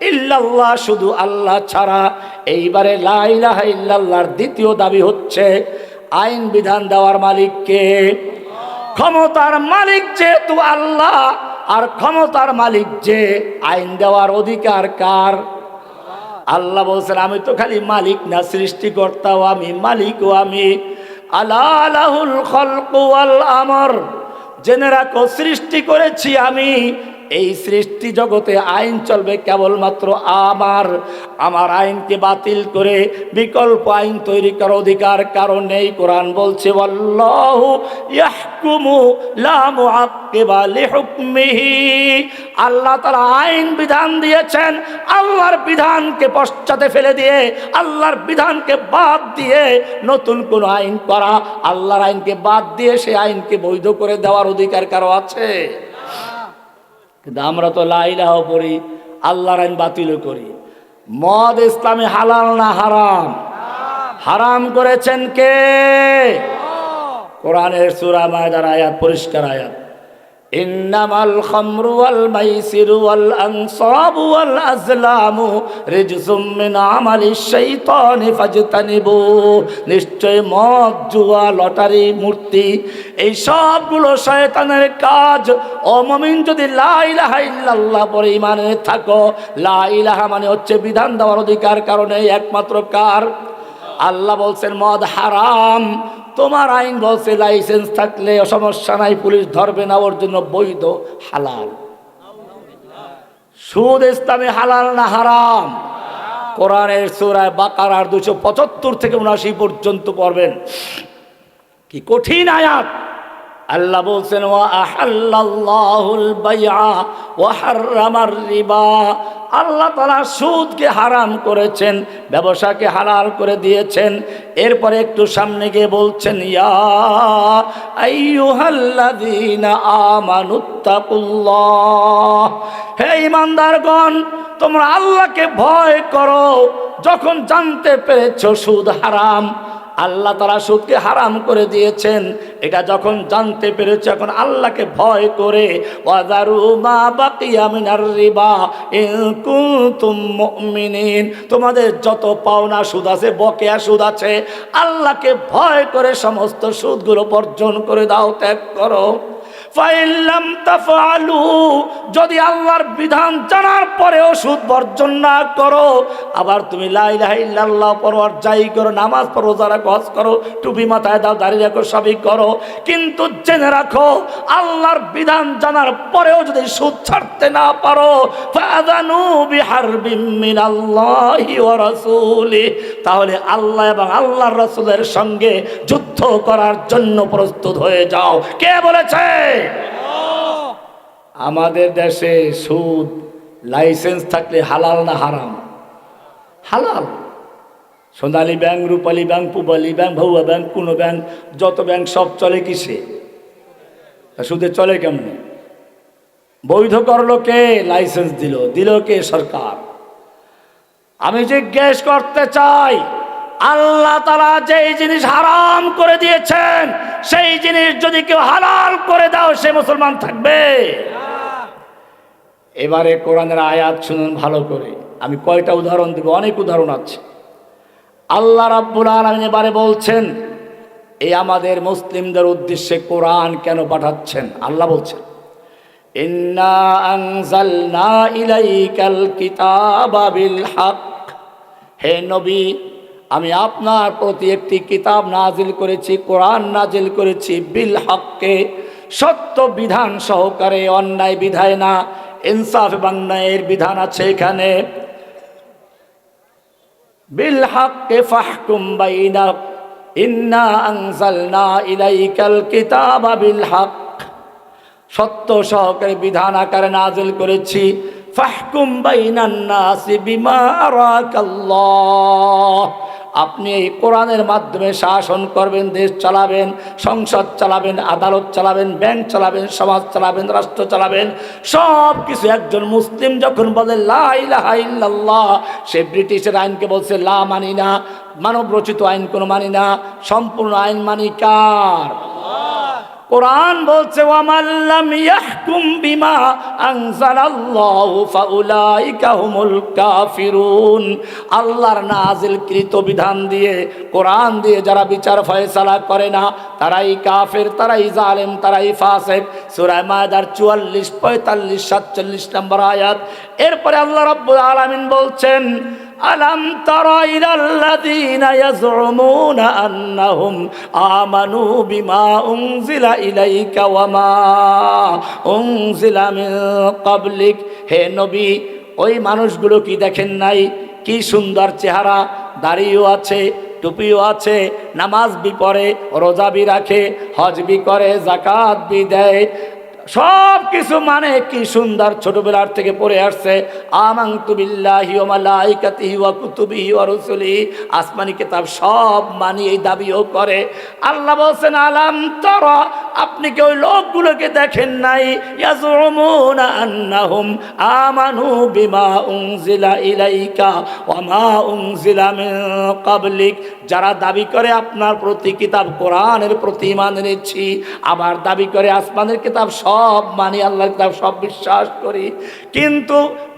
ইল্লাল্লাহ, শুধু আল্লাহ ছাড়া। এইবারে লা ইলাহা ইল্লাল্লাহর দ্বিতীয় দাবি হচ্ছে আইন বিধান দেওয়ার মালিককে। ক্ষমতার মালিক যেহেতু আল্লাহ, আর ক্ষমতার মালিক যে, আইন দেওয়ার অধিকার কার? আল্লাহ বলছেন আমি তো খালি মালিক না, সৃষ্টিকর্তাও আমি, মালিকও আমি। আলা লাহুল খালকু ওয়াল আমর, জেনে রাখো সৃষ্টি করেছি আমি, এই সৃষ্টি জগতে আইন চলবে কেবলমাত্র আমার আইনকে বাতিল করে বিকল্প আইন তৈরি করার অধিকার কারণ নেই। কোরআন বলছে ওয়াল্লাহু ইয়াহকুমু লা মুআক্কিবা লিহুকমিহি, আল্লাহ তাআলা আইন বিধান দিয়েছেন, আল্লাহর বিধানকে পশ্চাতে ফেলে দিয়ে, আল্লাহর বিধানকে বাদ দিয়ে নতুন কোন আইন করা, আল্লাহর আইনকে বাদ দিয়ে সেই আইনকে বৈধ করে দেওয়ার অধিকার কারো আছে? কিন্তু আমরা তো লা ইলাহা পড়ি, আল্লাহর আইন বাতিলও করি। মদ ইসলামে হালাল না হারাম? হারাম করেছেন কে? কোরআনের সূরা মায়দার আয়াত, পরিষ্কার আয়াত, ইন্নামাল খামরু ওয়াল মাইসিরু ওয়াল আনসাবু ওয়াল আজলামু রিজসুম মিন আমালিশ শাইতানি ফাজতানিবু, নিশ্চয় মদ, জুয়া, লটারি, মূর্তি এই সবগুলো শয়তানের কাজ। ও মুমিন, যদি লা ইলাহা ইল্লাল্লাহ পরে ঈমানে থাকো, লা ইলাহা মানে হচ্ছে বিধান দেওয়ার অধিকার কারণে একমাত্র কার? আল্লাহ বলছেন মদ হারাম, তোমার আইন বলছে লাইসেন্স থাকলে সমস্যা নাই, পুলিশ ধরবে না, ওর জন্য বৈধ, হালাল। সুদ ইসলামে হালাল না হারাম? কোরআনের সূরা বাকারার 275 থেকে 79 পর্যন্ত পড়বেন, কি কঠিন আয়াত। আল্লাহ বলছেন ওয়া আহাল্লাল্লাহুল বাইআ ওয়া হাররামার রিবা, আল্লাহ তাআলা সুদকে হারাম করেছেন, ব্যবসাকে হালাল করে দিয়েছেন। এরপরে একটু সামনে গিয়ে বলছেন ইয়া আইয়ুহাল্লাযীনা আমানুত্তাকুল্লাহ, হে ঈমানদারগণ তোমরা আল্লাহকে ভয় করো। যখন জানতে পেরেছো সুদ হারাম, আল্লাহ তাআলা সুদকে হারাম করে দিয়েছেন, এটা যখন জানতে পেরেছো, এখন আল্লাহকে ভয় করে ওয়াযারু মা বাকিয়া মিনার রিবা ইন কুনতুম মুমিনিন, তোমাদের যত পাওনা সুদ আছে, বকেয়া সুদ আছে, আল্লাহকে ভয় করে সমস্ত সুদগুলো বর্জন করে দাও, ত্যাগ করো। ফাইল্লাম তাফআলু, যদি আল্লাহর বিধান জানার পরেও সুদ বর্জন না করো, আবার তুমি লা ইলাহা ইল্লাল্লাহ পড়ো, আর যাই করো, নামাজ পড়ো, যারা হজ করো, টুপি মাথায় দাও, দাঁড়িয়ে রাখো, সবই করো, কিন্তু জেনে রাখো আল্লাহর বিধান জানার পরেও যদি সুদ ছাড়তে না পারো, ফাযানু বিহারবিম মিনাল্লাহি ওয়া রাসূলিহি, তাহলে আল্লাহ এবং আল্লাহর রাসূলের সঙ্গে যুদ্ধ করার জন্য প্রস্তুত হয়ে যাও। কে বলেছে? আমাদের দেশে সুদ লাইসেন্স থাকলে হালাল না হারাম? হালাল। সোনালী ব্যাংক, রূপালী ব্যাংক, পূবালী ব্যাংক, ভৌয়া ব্যাংক, কোনো ব্যাংক, যত ব্যাংক সব চলে কিসে? সুদে চলে কেমনে? বৈধ করলো কে? লাইসেন্স দিল কে? সরকার। আমি জিজ্ঞেস করতে চাই, আল্লাহ তাআলা যেই জিনিস হারাম করে দিয়েছেন, সেই জিনিস যদি কেউ হালাল করে দাও, সে মুসলমান থাকবে? এবারে কোরআনের আয়াত শুনুন ভালো করে। আমি কয়টা উদাহরণ দেব, অনেক উদাহরণ আছে। আল্লাহ রাব্বুল আলামিন এবারে বলছেন, এই আমাদের মুসলিমদের উদ্দেশ্যে কোরআন কেন পাঠাচ্ছেন? আল্লাহ বলছেন ইন্না আনজালনা ইলাইকাল কিতাবা বিল হক, হে নবী আমি আপনার প্রতি একটি কিতাব নাজিল করেছি, কোরআন নাজিল করেছি, বিল হককে, সত্য বিধান সহকারে, অন্যায় বিধায় না, ইনসাফ এবং ন্যায়ের বিধান আছে এখানে। বিল হককে ফাহকুম বাইনা, ইন্না আনজালনা ইলাইকাল কিতাবা বিল হক, সত্য সহকারে বিধান আকারে নাজিল করেছি। ফাহকুম বাইনান নাসি বিমা আরাকাল্লাহ, আপনি এই কোরআনের মাধ্যমে শাসন করবেন, দেশ চালাবেন, সংসদ চালাবেন, আদালত চালাবেন, ব্যাংক চালাবেন, সমাজ চালাবেন, রাষ্ট্র চালাবেন, সব কিছু একজন মুসলিম যখন বলে লা ইলাহা ইল্লাল্লাহ, সে ব্রিটিশের আইনকে বলছে লা মানি না, মানব রচিত আইন কোনো মানি না, সম্পূর্ণ আইন মানি কার? কোরআন বলছে ওয়ামাল্লাম ইয়াহকুম বিমা আনজালাল্লাহু ফাউলাইকা হুমুল কাফিরুন, আল্লাহর নাজিলকৃত বিধান দিয়ে, কোরআন দিয়ে যারা বিচার ফয়সালা করে না, তারাই কাফের, তারাই জালেম, তারাই ফাসিক। সূরা মায়দার 44, 45, 47 নম্বর আয়াত। এরপরে আল্লাহ রাব্বুল আলামিন বলছেন আলাম তারা ইলাল্লাযীনা ইয়াজউমুনা আন্নাহুম আমানু বিমা উনজিলা ইলাইকা ওয়া মা উনজিলা মিন ক্বাবলিক। হে নবী, ওই মানুষগুলো কি দেখেন নাই? কি সুন্দর চেহারা, দাড়িও আছে, টুপিও আছে, নামাজ বি পড়ে, রোজা বি রাখে, হজ বি করে, যাকাত বি দেয়, সব কিছু মানে কি সুন্দর, ছোটবেলার থেকে পড়ে আসছে। আমানতু বিল্লাহি ওয়া মালাইকাতিহি ওয়া কুতুবিহি ওয়া রুসুলিহি, আসমানি কিতাব সব মানি, এই দাবিও করে। আল্লাহ বলছেন আলাম তারা, আপনি কি ওই লোকগুলোকে দেখেন নাই? ইয়াজুমুনা আন্নাহুম আমানু বিমা উনজিলা ইলাইকা ওয়া মা উনজিলা মিন ক্বাবলিক, যারা দাবি করে আপনার প্রতি কিতাব কোরআনের প্রতি ঈমান এনেছি, আবার দাবি করে আসমানের কিতাব সব মানি, আল্লাহর কিতাব সব বিশ্বাস করি, কিন্তু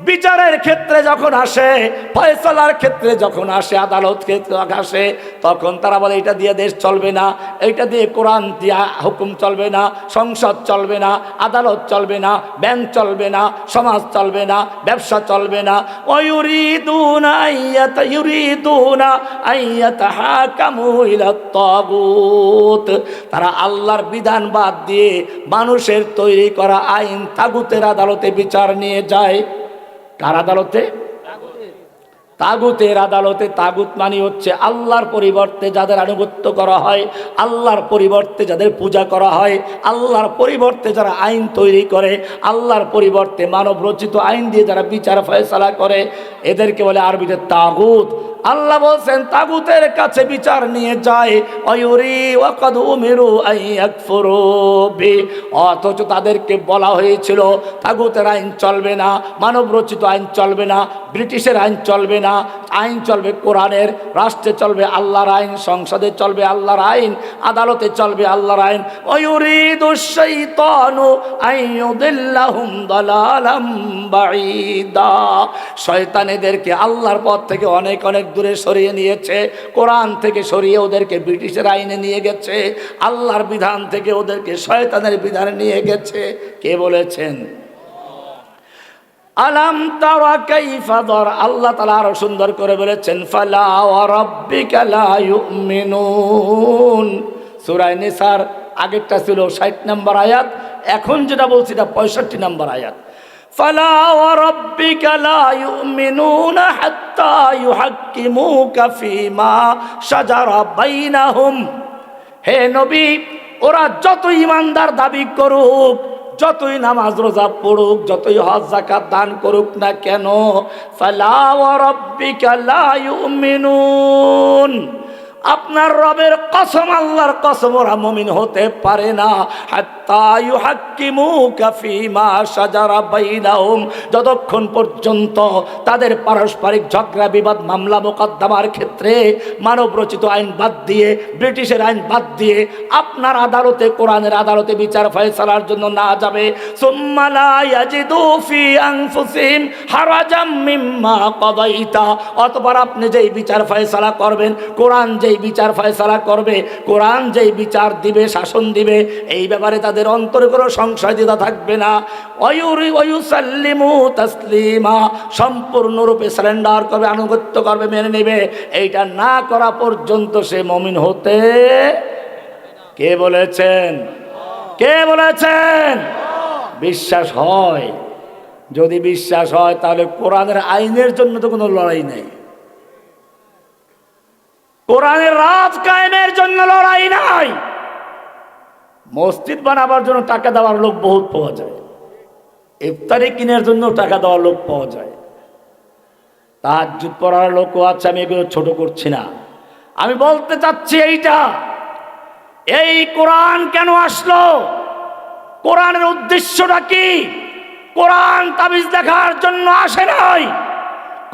বিচারের ক্ষেত্রে যখন আসে, ফয়সালার ক্ষেত্রে যখন আসে, আদালত ক্ষেত্রে আসে, তখন তারা বলে এটা দিয়ে দেশ চলবে না, এইটা দিয়ে কোরআন দিয়া হুকুম চলবে না, সংসদ চলবে না, আদালত চলবে না, ব্যাংক চলবে না, সমাজ চলবে না, ব্যবসা চলবে না। ওয়ায়ুরিদুনা আইয়াতাহাকামু ইলাত তাগুত, তারা আল্লাহর বিধান বাদ দিয়ে মানুষের তৈরি করা আইন তাগুতের আদালতে বিচার নিয়ে যায়। কার আদালতে? তাগুতের আদালতে। তাগুত মানে হচ্ছে আল্লাহর পরিবর্তে যাদের আনুগত্য করা হয়, আল্লাহর পরিবর্তে যাদের পূজা করা হয়, আল্লাহর পরিবর্তে যারা আইন তৈরি করে, আল্লাহর পরিবর্তে মানব রচিত আইন দিয়ে যারা বিচার ফয়সালা করে, এদেরকে বলে আরবিতে তাগুত। আল্লাহ বলছেন তাগুতের কাছে বিচার নিয়ে যায়। অয়ুরি ওয়াকাদ উমিরু আইয়াকফুরু বি, অথচ তাদেরকে বলা হয়েছিল তাগুতের আইন চলবে না, মানব রচিত আইন চলবে না, ব্রিটিশের আইন চলবে না, আইন চলবে কোরআনের, রাষ্ট্রে চলবে আল্লাহর আইন, সংসদে চলবে আল্লাহর আইন, আদালতে চলবে আল্লাহর আইন। ওয়ুরিদুশ শাইতানু আইয়ুদিল্লাহুম দালালাম বাঈদা, শয়তান এদেরকে আল্লাহর পথ থেকে অনেক অনেক দূরে সরিয়ে নিয়েছে, কোরআন থেকে সরিয়ে ওদেরকে ব্রিটিশের আইনে নিয়ে গেছে, আল্লাহর বিধান থেকে ওদেরকে শয়তানের বিধানে নিয়ে গেছে। কে বলেছেন? আলাম তারা কাইফা দর, আল্লাহ তাআলা আরো সুন্দর করে বলেছেন ফালা ওয়া রাব্বিকা লা ইউমিনুন। সূরা নিসার আগেরটা ছিল 60 নম্বর আয়াত, এখন যেটা বলছি এটা 65 নম্বর আয়াত। ফালা ওয়া রাব্বিকা লা ইউমিনুনা হাত্তা ইউহাক্কিমুকা ফীমা শাজারা বাইনাহুম। হে নবী, ওরা যত ঈমানদার দাবি করুক, যতই নামাজ রোজা পড়ুক, যতই হজ যাকাত দান করুক না কেন, ফালা ওয়া রাব্বিকা লা ইউমিনুন, আপনার রবের কসম, আল্লাহর কসম, ওরা মুমিন হতে পারে না। হাত্তা ইউহাক্কিমুকা ফীমা শাজারা বাইনাহুম, যতক্ষণ পর্যন্ত তাদের পারস্পরিক ঝগড়া বিবাদ মামলা মোকদ্দমার ক্ষেত্রে মানব রচিত আইন বাদ দিয়ে, ব্রিটিশের আইন বাদ দিয়ে আপনার আদালতে, কোরআনের আদালতে বিচার ফয়সালার জন্য না যাবে। সুম্মা লা ইয়াজিদু ফি আনফুসিহিম হারাজাম মিম্মা কাদাইতা, অতঃপর আপনি যেই বিচার ফয়সালা করবেন, কোরআন যেই বিচার ফয়সালা করবে, কোরআন যেই বিচার দিবে, শাসন দিবে, এই ব্যাপারে তাদের অন্তরে কোনো সংশয় দ্বিধা থাকবে না। ওয়ায়ুসাল্লিমু তাসলিমা, সম্পূর্ণরূপে সারেন্ডার করবে, আনুগত্য করবে, মেনে নেবে। এইটা না করা পর্যন্ত সে মুমিন হতে, কে বলেছেন? কে বলেছেন? বিশ্বাস হয়, যদি বিশ্বাস হয় তাহলে কোরআনের আইনের জন্য তো কোনো লড়াই নেই, কোরআনের রাজ কায়েমের জন্য লড়াই নাই। মসজিদ বানাবার জন্য টাকা দেওয়ার লোক বহুত পাওয়া যায়, ইফতারি কিনের জন্য টাকা দেওয়ার লোক পাওয়া যায়, তাহাজ্জুদ পড়ার লোকও আছে। আমি এগুলো ছোট করছি না, আমি বলতে চাচ্ছি এইটা, এই কোরআন কেন আসলো, কোরআনের উদ্দেশ্যটা কি? কোরআন তাবিজ দেখার জন্য আসে নাই,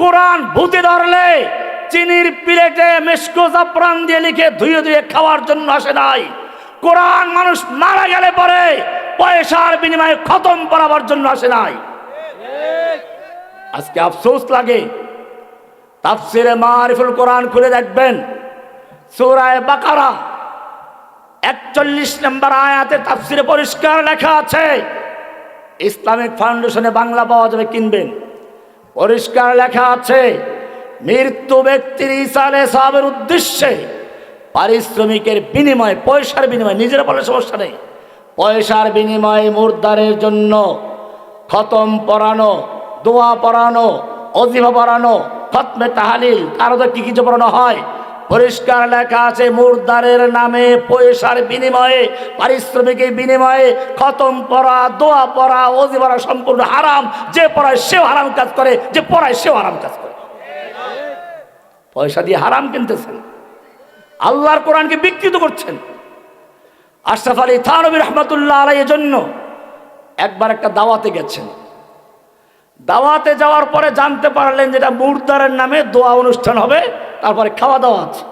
কোরআন ভূতে ধরলে চিনির প্লেটে মেশকো জাফরান দিয়ে লিখে ধুয়ে ধুয়ে খাওয়ার জন্য আসে নাই, কোরআন মানুষ মারা গেলে পরে পয়সার বিনিময়ে খতম করাবার জন্য আসে নাই। আজকে আফসোস লাগে, তাফসিরে মারিফুল কোরআন খুলে দেখবেন, সূরা বাকারা 41 নম্বর আয়াতে তাফসিরে পরিষ্কার লেখা আছে, ইসলামিক ফাউন্ডেশনে বাংলা পাওয়া যাবে, কিনবেন, পরিষ্কার লেখা আছে মৃত্যু ব্যক্তির ইসালে সাহাবের উদ্দেশ্যে পারিশ্রমিকের বিনিময়ে, পয়সার বিনিময়ে, নিজেরা বলে সমস্যা নেই, পয়সার বিনিময়ে মুর্দারের জন্য খতম পড়ানো, দোয়া পড়ানো, অজিফা পড়ানো, খতমে তাহালিল, তারও তো কি কিছু পড়ানো হয়। পরিষ্কার লেখা আছে মুর্দারের নামে পয়সার বিনিময়ে, পারিশ্রমিকের বিনিময়ে খতম পড়া, দোয়া পড়া, অজি পড়া সম্পূর্ণ হারাম। যে পড়ায় সেও হারাম কাজ করে, যে পড়ায় সেও হারাম কাজ করে। পয়সা দিয়ে হারাম কিনতেছেন, আল্লাহর কোরআনকে বিকৃত করছেন। আশরাফ আলী থানভী রহমতুল্লাহ আলাইহির জন্য একবার একটা দাওয়াতে গেছেন। দাওয়াতে যাওয়ার পরে জানতে পারলেন যেটা মুর্দারের নামে দোয়া অনুষ্ঠান হবে, তারপরে খাওয়া দাওয়া আছে,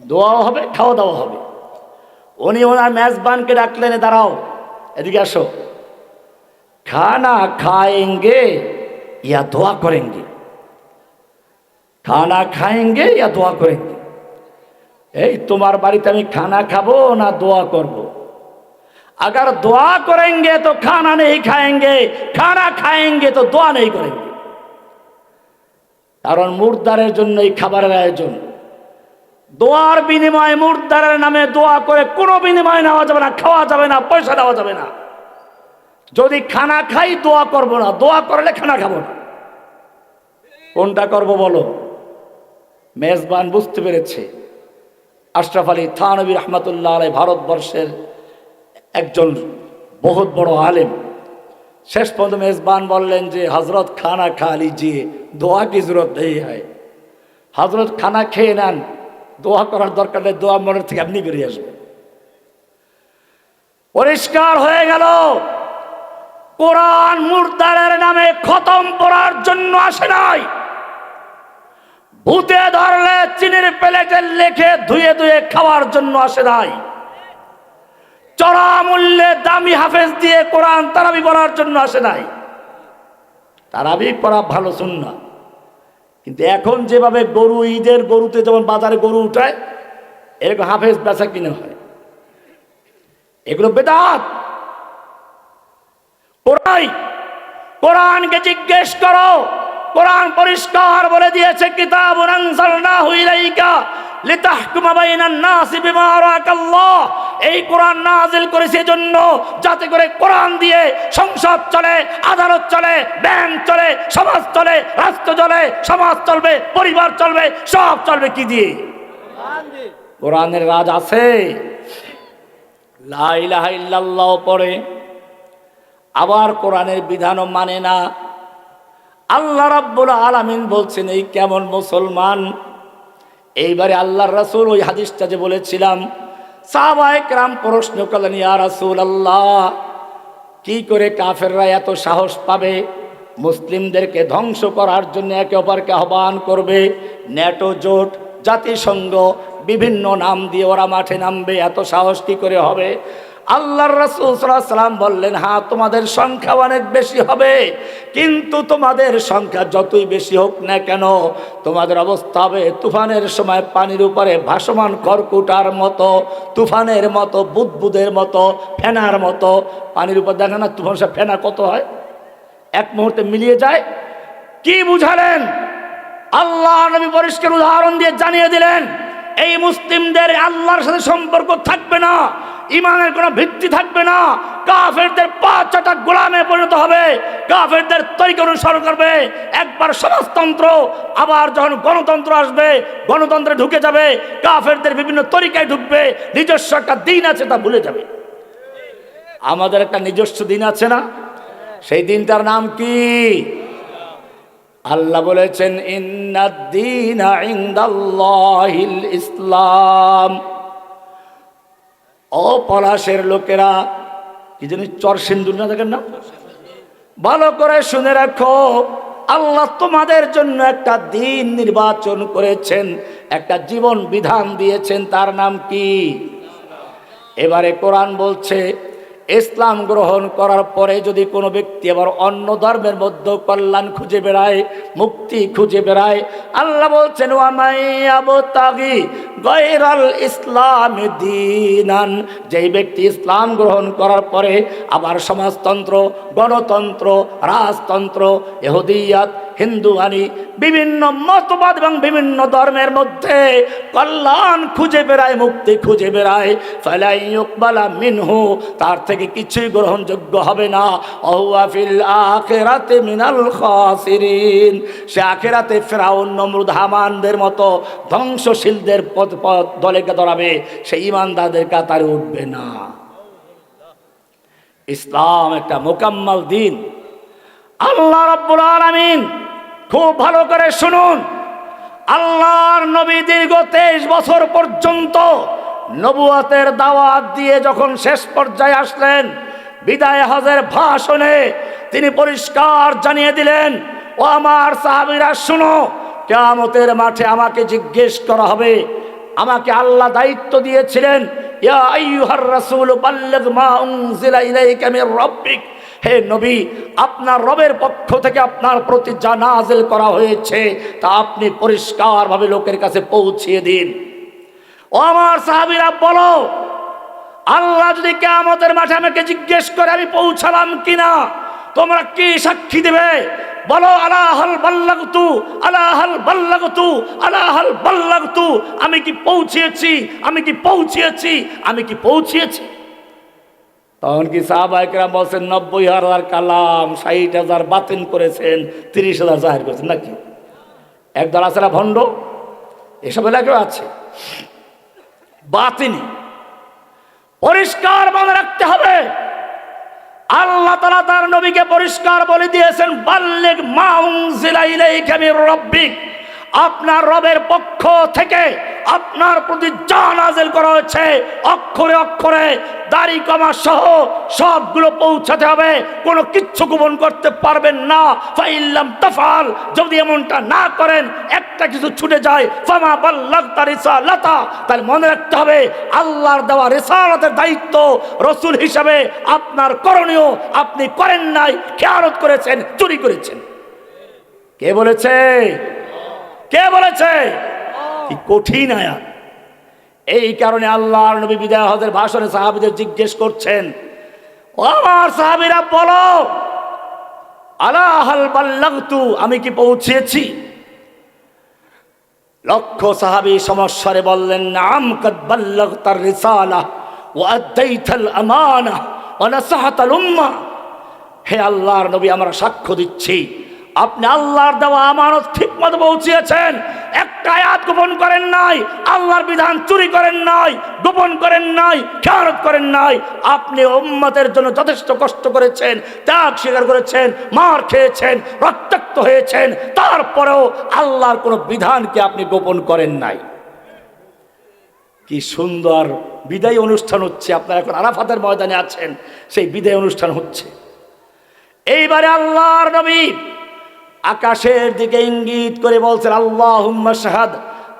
দোয়াও হবে, খাওয়া দাওয়া হবে। উনি ওনার মেজবানকে ডাকলেন, দাঁড়াও, এদিকে আসো, খানা খাएंगे या দোয়া করেंगे, খানা খাएंगे या দোয়া করেंगे। এই তোমার বাড়িতে আমি খানা খাবো না দোয়া করব? अगर दुआ करेंगे तो खाना नहीं खाएंगे, खाना खाएंगे तो दुआ नहीं करेंगे। কারণ মুর্দারের জন্য এই খাবারের আয়োজন। দোয়ার বিনিময়ে মুর্দারের নামে দোয়া করে কোনো বিনিময় নেওয়া যাবে না, খাওয়া যাবে না, পয়সা দেওয়া যাবে না। যদি খানা খাই দোয়া করব না, দোয়া করলে খানা খাবো না। কোনটা করব বলো? মেজবান বুঝতে পেরেছে আশরাফ আলী থানভী রহমতুল্লাহ আলাইহি ভারতবর্ষের একজন বহুত বড় আলেম। শেষ পর্যন্ত মেজবান বললেন যে হজরত খানা খা লিজিয়ে, দোয়া কি জরুরত নেই হয়, হজরত খানা খেয়ে নেন, দোয়া করার দরকার নেই, দোয়া মনের থেকে আপনি বেরিয়ে আসবেন। পরিষ্কার হয়ে গেল কোরআন মুর্দারের নামে খতম পড়ার জন্য আসে নাই, ভূতে ধরলে চিনির প্লেটে লেখে ধুয়ে ধুয়ে খাওয়ার জন্য আসে নাই, চড়া মূল্যে দামি হাফেজ দিয়ে কোরআন তারাবি পড়ার জন্য আসে নাই। তারাবি পড়া ভালো সুন্নাহ, কিন্তু এখন যেভাবে গরু, ঈদের গরুতে যেমন বাজারে গরু উঠায়, এরকম হাফেজ বেচা কিনে হয়, এগুলো বেদাত। কোরআনকে জিজ্ঞেস করো, কোরআন পরিষ্কার বলে দিয়েছে কিতাবুন আনজালনাহু ইলাইকা লিতাহকুমা বাইনান নাসি বিমা আরাকাল্লাহ। এই কোরআন নাযিল করেছে জন্য যাতে করে কোরআন দিয়ে সংসদ চলে, আদালত চলে, ব্যাংক চলে, সমাজ চলে, রাষ্ট্র চলে, সমাজ চলবে, পরিবার চলবে, সব চলবে কি দিয়ে? কোরআনের রাজ আছে। লা ইলাহা ইল্লাল্লাহ পড়ে আবার কোরআনের বিধানও মানে না। আল্লাহ রাব্বুল আলামিন বলছেন এই কেমন মুসলমান। এইবারে আল্লাহর রাসূল ওই হাদিসটা যে বলেছিলাম, সাহাবায়ে কেরাম প্রশ্ন করলেন, ইয়া রাসূলুল্লাহ, কি করে কাফেররা এত সাহস পাবে মুসলিমদেরকে ধ্বংস করার জন্য একে অপরকে আহ্বান করবে? ন্যাটো জোট, জাতিসংঘ, বিভিন্ন নাম দিয়ে ওরা মাঠে নামবে, এত সাহস কি করে হবে? আল্লাহর রাসূল সাল্লাল্লাহু আলাইহি সাল্লাম বললেন, হ্যাঁ তোমাদের সংখ্যা অনেক বেশি হবে, কিন্তু তোমাদের সংখ্যা যতই বেশি হোক না কেন তোমাদের অবস্থা হবে তুফানের সময় পানির উপরে ভাসমান খড়কুটার মতো, তুফানের মতো, বুদবুদের মতো, ফেনার মতো। পানির উপর দেখেন না তুফান, সে ফেনা কত হয়, এক মুহূর্তে মিলিয়ে যায়। কি বুঝালেন? আল্লাহ নবী পরিষ্কার উদাহরণ দিয়ে জানিয়ে দিলেন, এই মুসলিমদের আল্লাহর সাথে সম্পর্ক থাকবে না, ইমানের কোনো ভিত্তি থাকবে না, কাফেরদের পা চাটা গোলামে পরিণত হবে, কাফেরদের তরিকা অনুসরণ করবে। একবার সমাজতন্ত্র, আবার যখন গণতন্ত্র আসবে, গণতন্ত্রে ঢুকে যাবে, কাফেরদের বিভিন্ন তরিকায় ঢুকবে, নিজস্ব একটা দিন আছে তা ভুলে যাবে। আমাদের একটা নিজস্ব দিন আছে না? সেই দিনটার নাম কি? আল্লাহ বলেছেন, ইন্নাদ-দীনা ইনদাল্লাহিল ইসলাম। ও পলাশের লোকেরা, কি জানি চর সিন্দুর না, দেখেন না, ভালো করে শুনে রাখো, আল্লাহ তোমাদের জন্য একটা দিন নির্বাচন করেছেন, একটা জীবন বিধান দিয়েছেন, তার নাম কি? এবারে কোরআন বলছে ইসলাম গ্রহণ করার পরে যদি কোনো ব্যক্তি আবার অন্য ধর্মের মধ্যে কল্যাণ খুঁজে বেড়ায়, মুক্তি খুঁজে বেড়ায়, আল্লাহ বলছেন ওয়ামাইয়াবতাগি গায়রাল ইসলাম দীনান, যেই ব্যক্তি ইসলাম গ্রহণ করার পরে আবার সমাজতন্ত্র, গণতন্ত্র, রাজতন্ত্র, ইহুদিয়াত, হিন্দুয়ানি, বিভিন্ন মতবাদ এবং বিভিন্ন ধর্মের মধ্যে কল্যাণ খুঁজে বেড়ায়, মুক্তি খুঁজে বেড়ায়, ফালা ইউকবালা মিনহু, তার থেকে কিছুই গ্রহণযোগ্য হবে না। ওয়া ফিল আখিরাতি মিনাল খাসিরিন, সে আখিরাতে ফিরআউন, নমরুদ, হামানদের মতো ধ্বংসশীলদের দলে দাঁড়াবে, সে ঈমানদারদের কাতারে উঠবে না। ইসলাম একটা মোকাম্মল দিন। আল্লাহ রাব্বুল আলামিন, খুব ভালো করে শুনুন, আল্লাহর নবী দীর্ঘ 23 বছর পর্যন্ত নবুয়তের দাওয়াত দিয়ে যখন শেষ পর্যায়ে আসলেন, বিদায় হজের ভাষণে তিনি পরিষ্কার জানিয়ে দিলেন, ও আমার সাহাবীরা শুনো, কিয়ামতের মাঠে আমাকে জিজ্ঞেস করা হবে। আমাকে আল্লাহ দায়িত্ব দিয়েছিলেন, ইয়া আইয়ুহার রাসূল বাল্লিগ মা উনজিলা ইলাইকা মির রাব্বিক, হে নবী, আপনার রবের পক্ষ থেকে আপনার প্রতি যা নাযিল করা হয়েছে তা আপনি পরিষ্কারভাবে লোকের কাছে পৌঁছিয়ে দিন। ও আমার সাহাবীরা বলো, আল্লাহ যদি কিয়ামতের মাঠে আমাকে জিজ্ঞেস করে আমি পৌঁছালাম কিনা, তোমরা কি সাক্ষী দেবে? বলো, আলা হাল বাল্লাগতু, আলা হাল বাল্লাগতু, আলা হাল বাল্লাগতু, আমি কি পৌঁছিয়েছি, আমি কি পৌঁছিয়েছি, আমি কি পৌঁছিয়েছি? তখন কি সাহাবায়ে কেরাম বলছেন 90,000 কালাম, 60,000 বাতিল করেছেন, 30,000 জাহির করেছেন নাকি? একদল আছে না ভণ্ড, এসব এলাকাও আছে। বাতিনি পরিষ্কার মনে রাখতে হবে। আল্লাহ তাআলা তার নবীকে পরিষ্কার বলে দিয়েছেন, বাল্লিগ মা উনজিলা ইলাইকা মির রাব্বিক, আপনার রবের পক্ষ থেকে আপনার প্রতি যা নাযিল করা হয়েছে অক্ষরে অক্ষরে দাড়ি কমা সহ সবগুলো পৌঁছাতে হবে, কোনো কিচ্ছু গোপন করতে পারবেন না। ফাইল্লাম তাফআল, যদি এমনটা না করেন, একটা কিছু ছুটে যায়, ফামা বাল্লাগতা রিসালাতা, তাহলে মনে রাখতে হবে আল্লাহর দেওয়া রিসালাতের দায়িত্ব রাসূল হিসাবে আপনার করণীয় আপনি করেন নাই, খেয়ানত করেছেন, চুরি করেছেন। কে বলেছে? কে বলেছে? কি কঠিন আয়াত। এই কারণে আল্লাহর নবী বিদায় হজের ভাষণে সাহাবীদের জিজ্ঞেস করছেন, ও আমার সাহাবীরা বলো, আলা হাল বাল্লাগতু, আমি কি পৌঁছেছি? লক্ষ সাহাবী সমস্বরে বললেন, নাম কাদ বাল্লাগতার রিসালাহ ওয়া আদাইতাল আমানাহ ওয়া নাসাহাতাল উম্মাহ, হে আল্লাহর নবী, আমরা সাক্ষ্য দিচ্ছি আপনি আল্লাহর দেওয়া আমানত ঠিকমতো পৌঁছিয়েছেন, একটা আয়াত গোপন করেন নাই, আল্লাহর বিধান চুরি করেন নাই, গোপন করেন নাই, খেয়ানত করেন নাই। আপনি উম্মতের জন্য যথেষ্ট কষ্ট করেছেন, ত্যাগ স্বীকার করেছেন, মার খেয়েছেন, রক্তাক্ত হয়েছেন, তারপরেও আল্লাহর কোনো বিধানকে আপনি গোপন করেন নাই। কি সুন্দর বিদায় অনুষ্ঠান হচ্ছে। আপনারা এখন আরাফাতের ময়দানে আছেন, সেই বিদায় অনুষ্ঠান হচ্ছে। এইবারে আল্লাহর নবী আকাশের দিকে ইঙ্গিত করে বলছেন, আল্লাহুম্মা শাহাদ,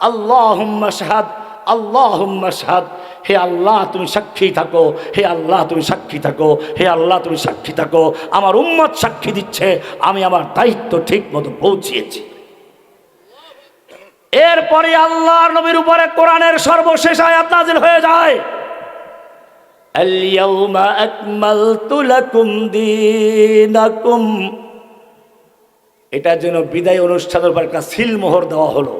আল্লাহুম্মা শাহাদ, আল্লাহুম্মা শাহাদ, হে আল্লাহ তুমি সাক্ষী থাকো, হে আল্লাহ তুমি সাক্ষী থাকো, হে আল্লাহ তুমি সাক্ষী থাকো। আমার উম্মত সাক্ষী দিচ্ছে আমি আমার দায়িত্ব ঠিক মতো পৌঁছিয়েছি। এরপরে আল্লাহর নবীর উপরে কোরআনের সর্বশেষ আয়াত নাযিল হয়ে যায়, আল ইয়াউমা আকমালতু লাকুম দীনাকুম। এটার জন্য বিদায় অনুষ্ঠানের উপর একটা সিলমোহর দেওয়া হলো।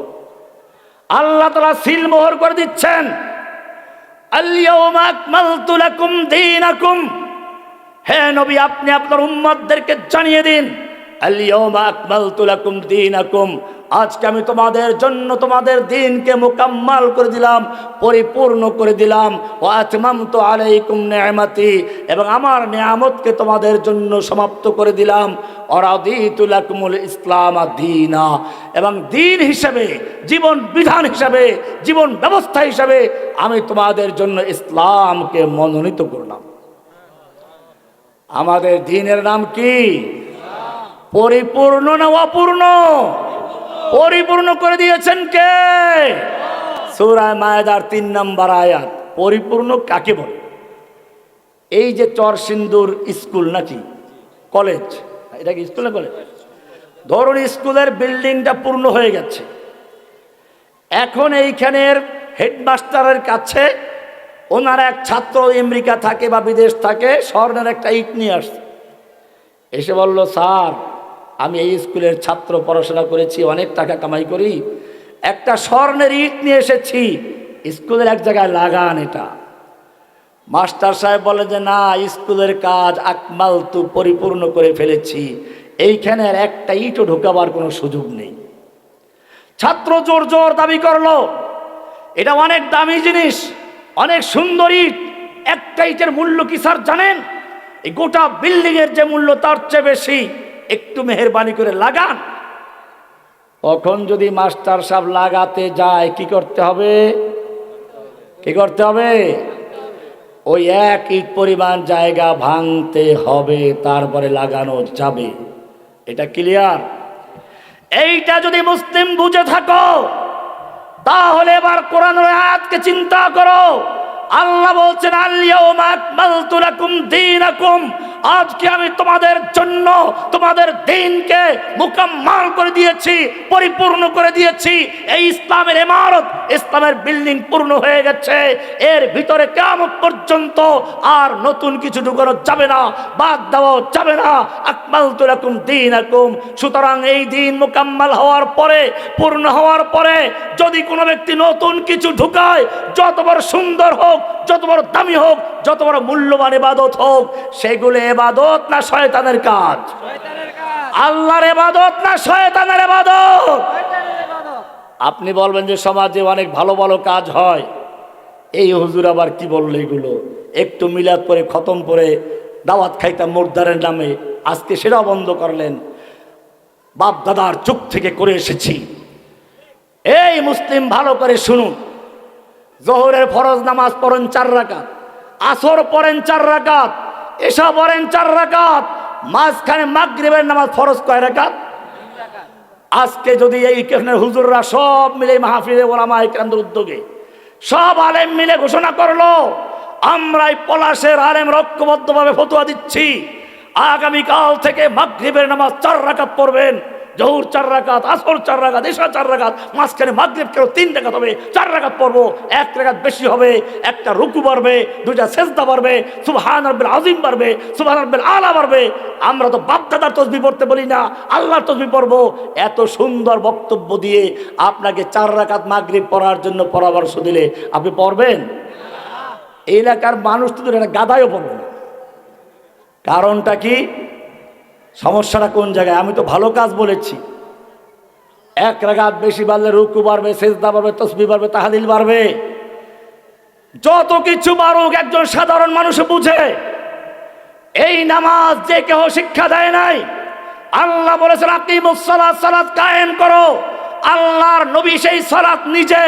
আল্লাহ তাআলা সিলমোহর করে দিচ্ছেন, আল ইয়াউমা আকমালতু লাকুম দীনাকুম, হে নবী আপনি আপনার উম্মতদেরকে জানিয়ে দিন, আল ইয়াউমা আকমালতু লাকুম দীনাকুম, আজকে আমি তোমাদের জন্য তোমাদের দিনকে মুকাম্মাল করে দিলাম, পরিপূর্ণ করে দিলাম। ওয়া আতমামতু আলাইকুম নি'মাতি, এবং আমার নিয়ামতকে তোমাদের জন্য সমাপ্ত করে দিলাম। ওয়া রাদিতু লাকুমুল ইসলাম দীনা, এবং দিন হিসাবে, জীবন বিধান হিসাবে, জীবন ব্যবস্থা হিসাবে আমি তোমাদের জন্য ইসলামকে মনোনীত করলাম। আমাদের দ্বীনের নাম কি? পরিপূর্ণ না অপূর্ণ? পরিপূর্ণ করে দিয়েছেন কে? সূরা মায়েদার 3 নম্বর আয়াত। পরিপূর্ণ কাকে বলে? এই যে চরসিন্দুর স্কুল নাকি কলেজ, এটা কি স্কুল না কলেজ? ধরুন স্কুলের বিল্ডিংটা পূর্ণ হয়ে গেছে, এখন এইখানের হেডমাস্টারের কাছে ওনার এক ছাত্র আমেরিকা থাকে বা বিদেশ থাকে, স্বর্ণের একটা ইট নিয়ে আসছে। এসে বলল, স্যার আমি এই স্কুলের ছাত্র, পড়াশোনা করেছি, অনেক টাকা কামাই করি, একটা স্বর্ণের ইট নিয়ে এসেছি, স্কুলের এক জায়গায় লাগান এটা। মাস্টার সাহেব বলে যে না, স্কুলের কাজ আকমালতু, পরিপূর্ণ করে ফেলেছি, এইখানে আর একটা ইটও ঢোকাবার কোনো সুযোগ নেই। ছাত্র জোর জোর দাবি করলো, এটা অনেক দামি জিনিস, অনেক সুন্দর ইট, একটা ইটের মূল্য কি স্যার জানেন? এই গোটা বিল্ডিং এর যে মূল্য তার চেয়ে বেশি, একটু মেহেরবানি করে লাগান। তখন যদি মাস্টার সাহেব লাগাতে যায়, কি করতে হবে? কি করতে হবে? ওই এক ইট পরিমাণ জায়গা ভাঙতে হবে, তারপরে লাগানো যাবে। এটা ক্লিয়ার? এইটা যদি মুসলিম বুঝে থাকো, তাহলে এবার কোরআনের আয়াতকে চিন্তা করো। আল্লাহ বলছেন, আল-ইয়াওমা আকমালতু লাকুম দীনাকুম, আজকে আমি তোমাদের জন্য তোমাদের দ্বীনকে মুকাম্মাল করে দিয়েছি, পরিপূর্ণ করে দিয়েছি। এই ইসলামের ইমারত, ইসলামের বিল্ডিং পূর্ণ হয়ে গেছে। এর ভিতরে কিয়ামত পর্যন্ত আর নতুন কিছু ঢুকানো যাবে না, বাদ দেওয়া যাবে না। আকমালতু লাকুম দীনাকুম। সুতরাং এই দিন মুকাম্মাল হওয়ার পরে, পূর্ণ হওয়ার পরে যদি কোনো ব্যক্তি নতুন কিছু ঢুকায়, যত বড় সুন্দর হোক, যত বড় দামি হোক, যত বড় মূল্যবান ইবাদত হোক, সেগুলো ইবাদত না শয়তানের কাজ? আল্লাহর ইবাদত না শয়তানের ইবাদত? আপনি বলবেন যে সমাজে অনেক ভালো ভালো কাজ হয়, এই হুজুর আবার কি বললো এগুলো? একটু মিলাদ করে, খতম করে দাওয়াত খাইতাম মুর্দারের নামে, আজকে সেটাও বন্ধ করলেন। বাপ দাদার যুগ থেকে করে এসেছি। এই মুসলিম ভালো করে শুনুন, জোহরের ফরজ নামাজ পড়েন 4 রাকাত, আসর পড়েন 4 রাকাত, এশা পড়েন 4 রাকাত, মাঝখানে মাগরিবের নামাজ ফরজ কয় রাকাত? আজকে যদি এই হুজুররা সব মিলে মাহফিলে ওলামা ইকরামদের উদ্যোগে সব আলেম মিলে ঘোষণা করলো, আমরা এই পলাশের আলেম ঐক্যবদ্ধভাবে ফতোয়া দিচ্ছি, আগামীকাল থেকে মাগরিবের নামাজ 4 রাকাত পড়বেন, জোহর 4 রাকাত, আসর 4 রাকাত, এশা 4 রাকাত, মাঝখানে মাগরিব কেউ 3 রাকাত হবে, 4 রাকাত পড়বো, 1 রাকাত বেশি হবে, একটা রুকু বাড়বে, 2টা সেজদা বাড়বে, সুবহান রাব্বিল আযীম বাড়বে, সুবহান রাব্বিল আলা বাড়বে। আমরা তো বাপ দাদার তাসবিহ পড়তে বলি না, আল্লাহর তাসবিহ পড়বো। এত সুন্দর বক্তব্য দিয়ে আপনাকে 4 রাকাত মাগরিব পড়ার জন্য পরামর্শ দিলে আপনি পড়বেন? এই এলাকার মানুষ তো এটা গাদায়ও পড়বে না। কারণটা কি? সমস্যাটা কোন জায়গায়? আমি তো ভালো কাজ বলেছি, 1 রাকাত বেশি বাড়লে রুকু বাড়বে, সেজদা বাড়বে, তাসবিহ বাড়বে, তাহলিল বাড়বে, যত কিছু বাড়ুক একজন সাধারণ মানুষ বুঝে। এই নামাজ যে কেউ শিক্ষা দেয় নাই। আল্লাহ বলেছেন, আকিমুস সালাত, সালাত কায়েম করো। আল্লাহর নবী সেই সালাত নিজে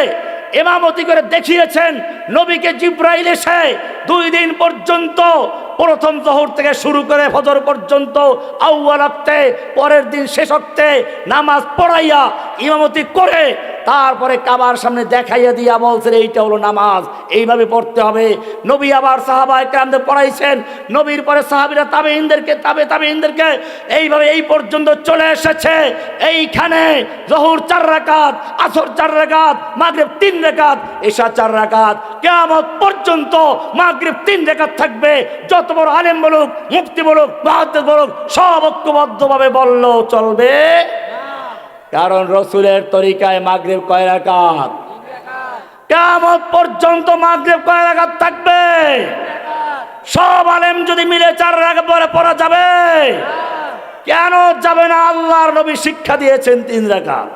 ইমামতি করে দেখিয়েছেন। নবীকে জিবরাইল এসে 2 দিন পর্যন্ত, প্রথম জোহর থেকে শুরু করে ফজর পর্যন্ত আউয়াল ওয়াক্তে, পরের দিন শেষ ওয়াক্তে নামাজ পড়াইয়া ইমামতি করে তারপরে কাবার সামনে দেখাইয়া দিয়া বলছেন, এইটা হলো নামাজ, এইভাবে পড়তে হবে। নবী আবার সাহাবায়ে কেরামদের পড়াইছেন, নবীর পরে সাহাবীরা তাবেঈনদেরকে, তাবেঈনদেরকে, এইভাবে এই পর্যন্ত চলে এসেছে। এইখানে জোহর 4 রাকাত, আসর 4 রাকাত, মাগরিব 3 রাকাত, এশা 4 রাকাত, কিয়ামত পর্যন্ত মাগরিব 3 রাকাত থাকবে। যত বড় আলেম বলুক, মুফতি বলুক, মুহাদ্দিস বলুক, সব ঐক্যবদ্ধভাবে বললেও চলবে। কারণ রসুলের তরিকায় মাগরিব কয় রাকাত? কিয়ামত পর্যন্ত মাগরিব কয় রাকাত থাকবে? সব আলেম যদি মিলে 4 রাকাত পড়া যাবে? কেন যাবে না? আল্লাহর নবী শিক্ষা দিয়েছেন 3 রাকাত।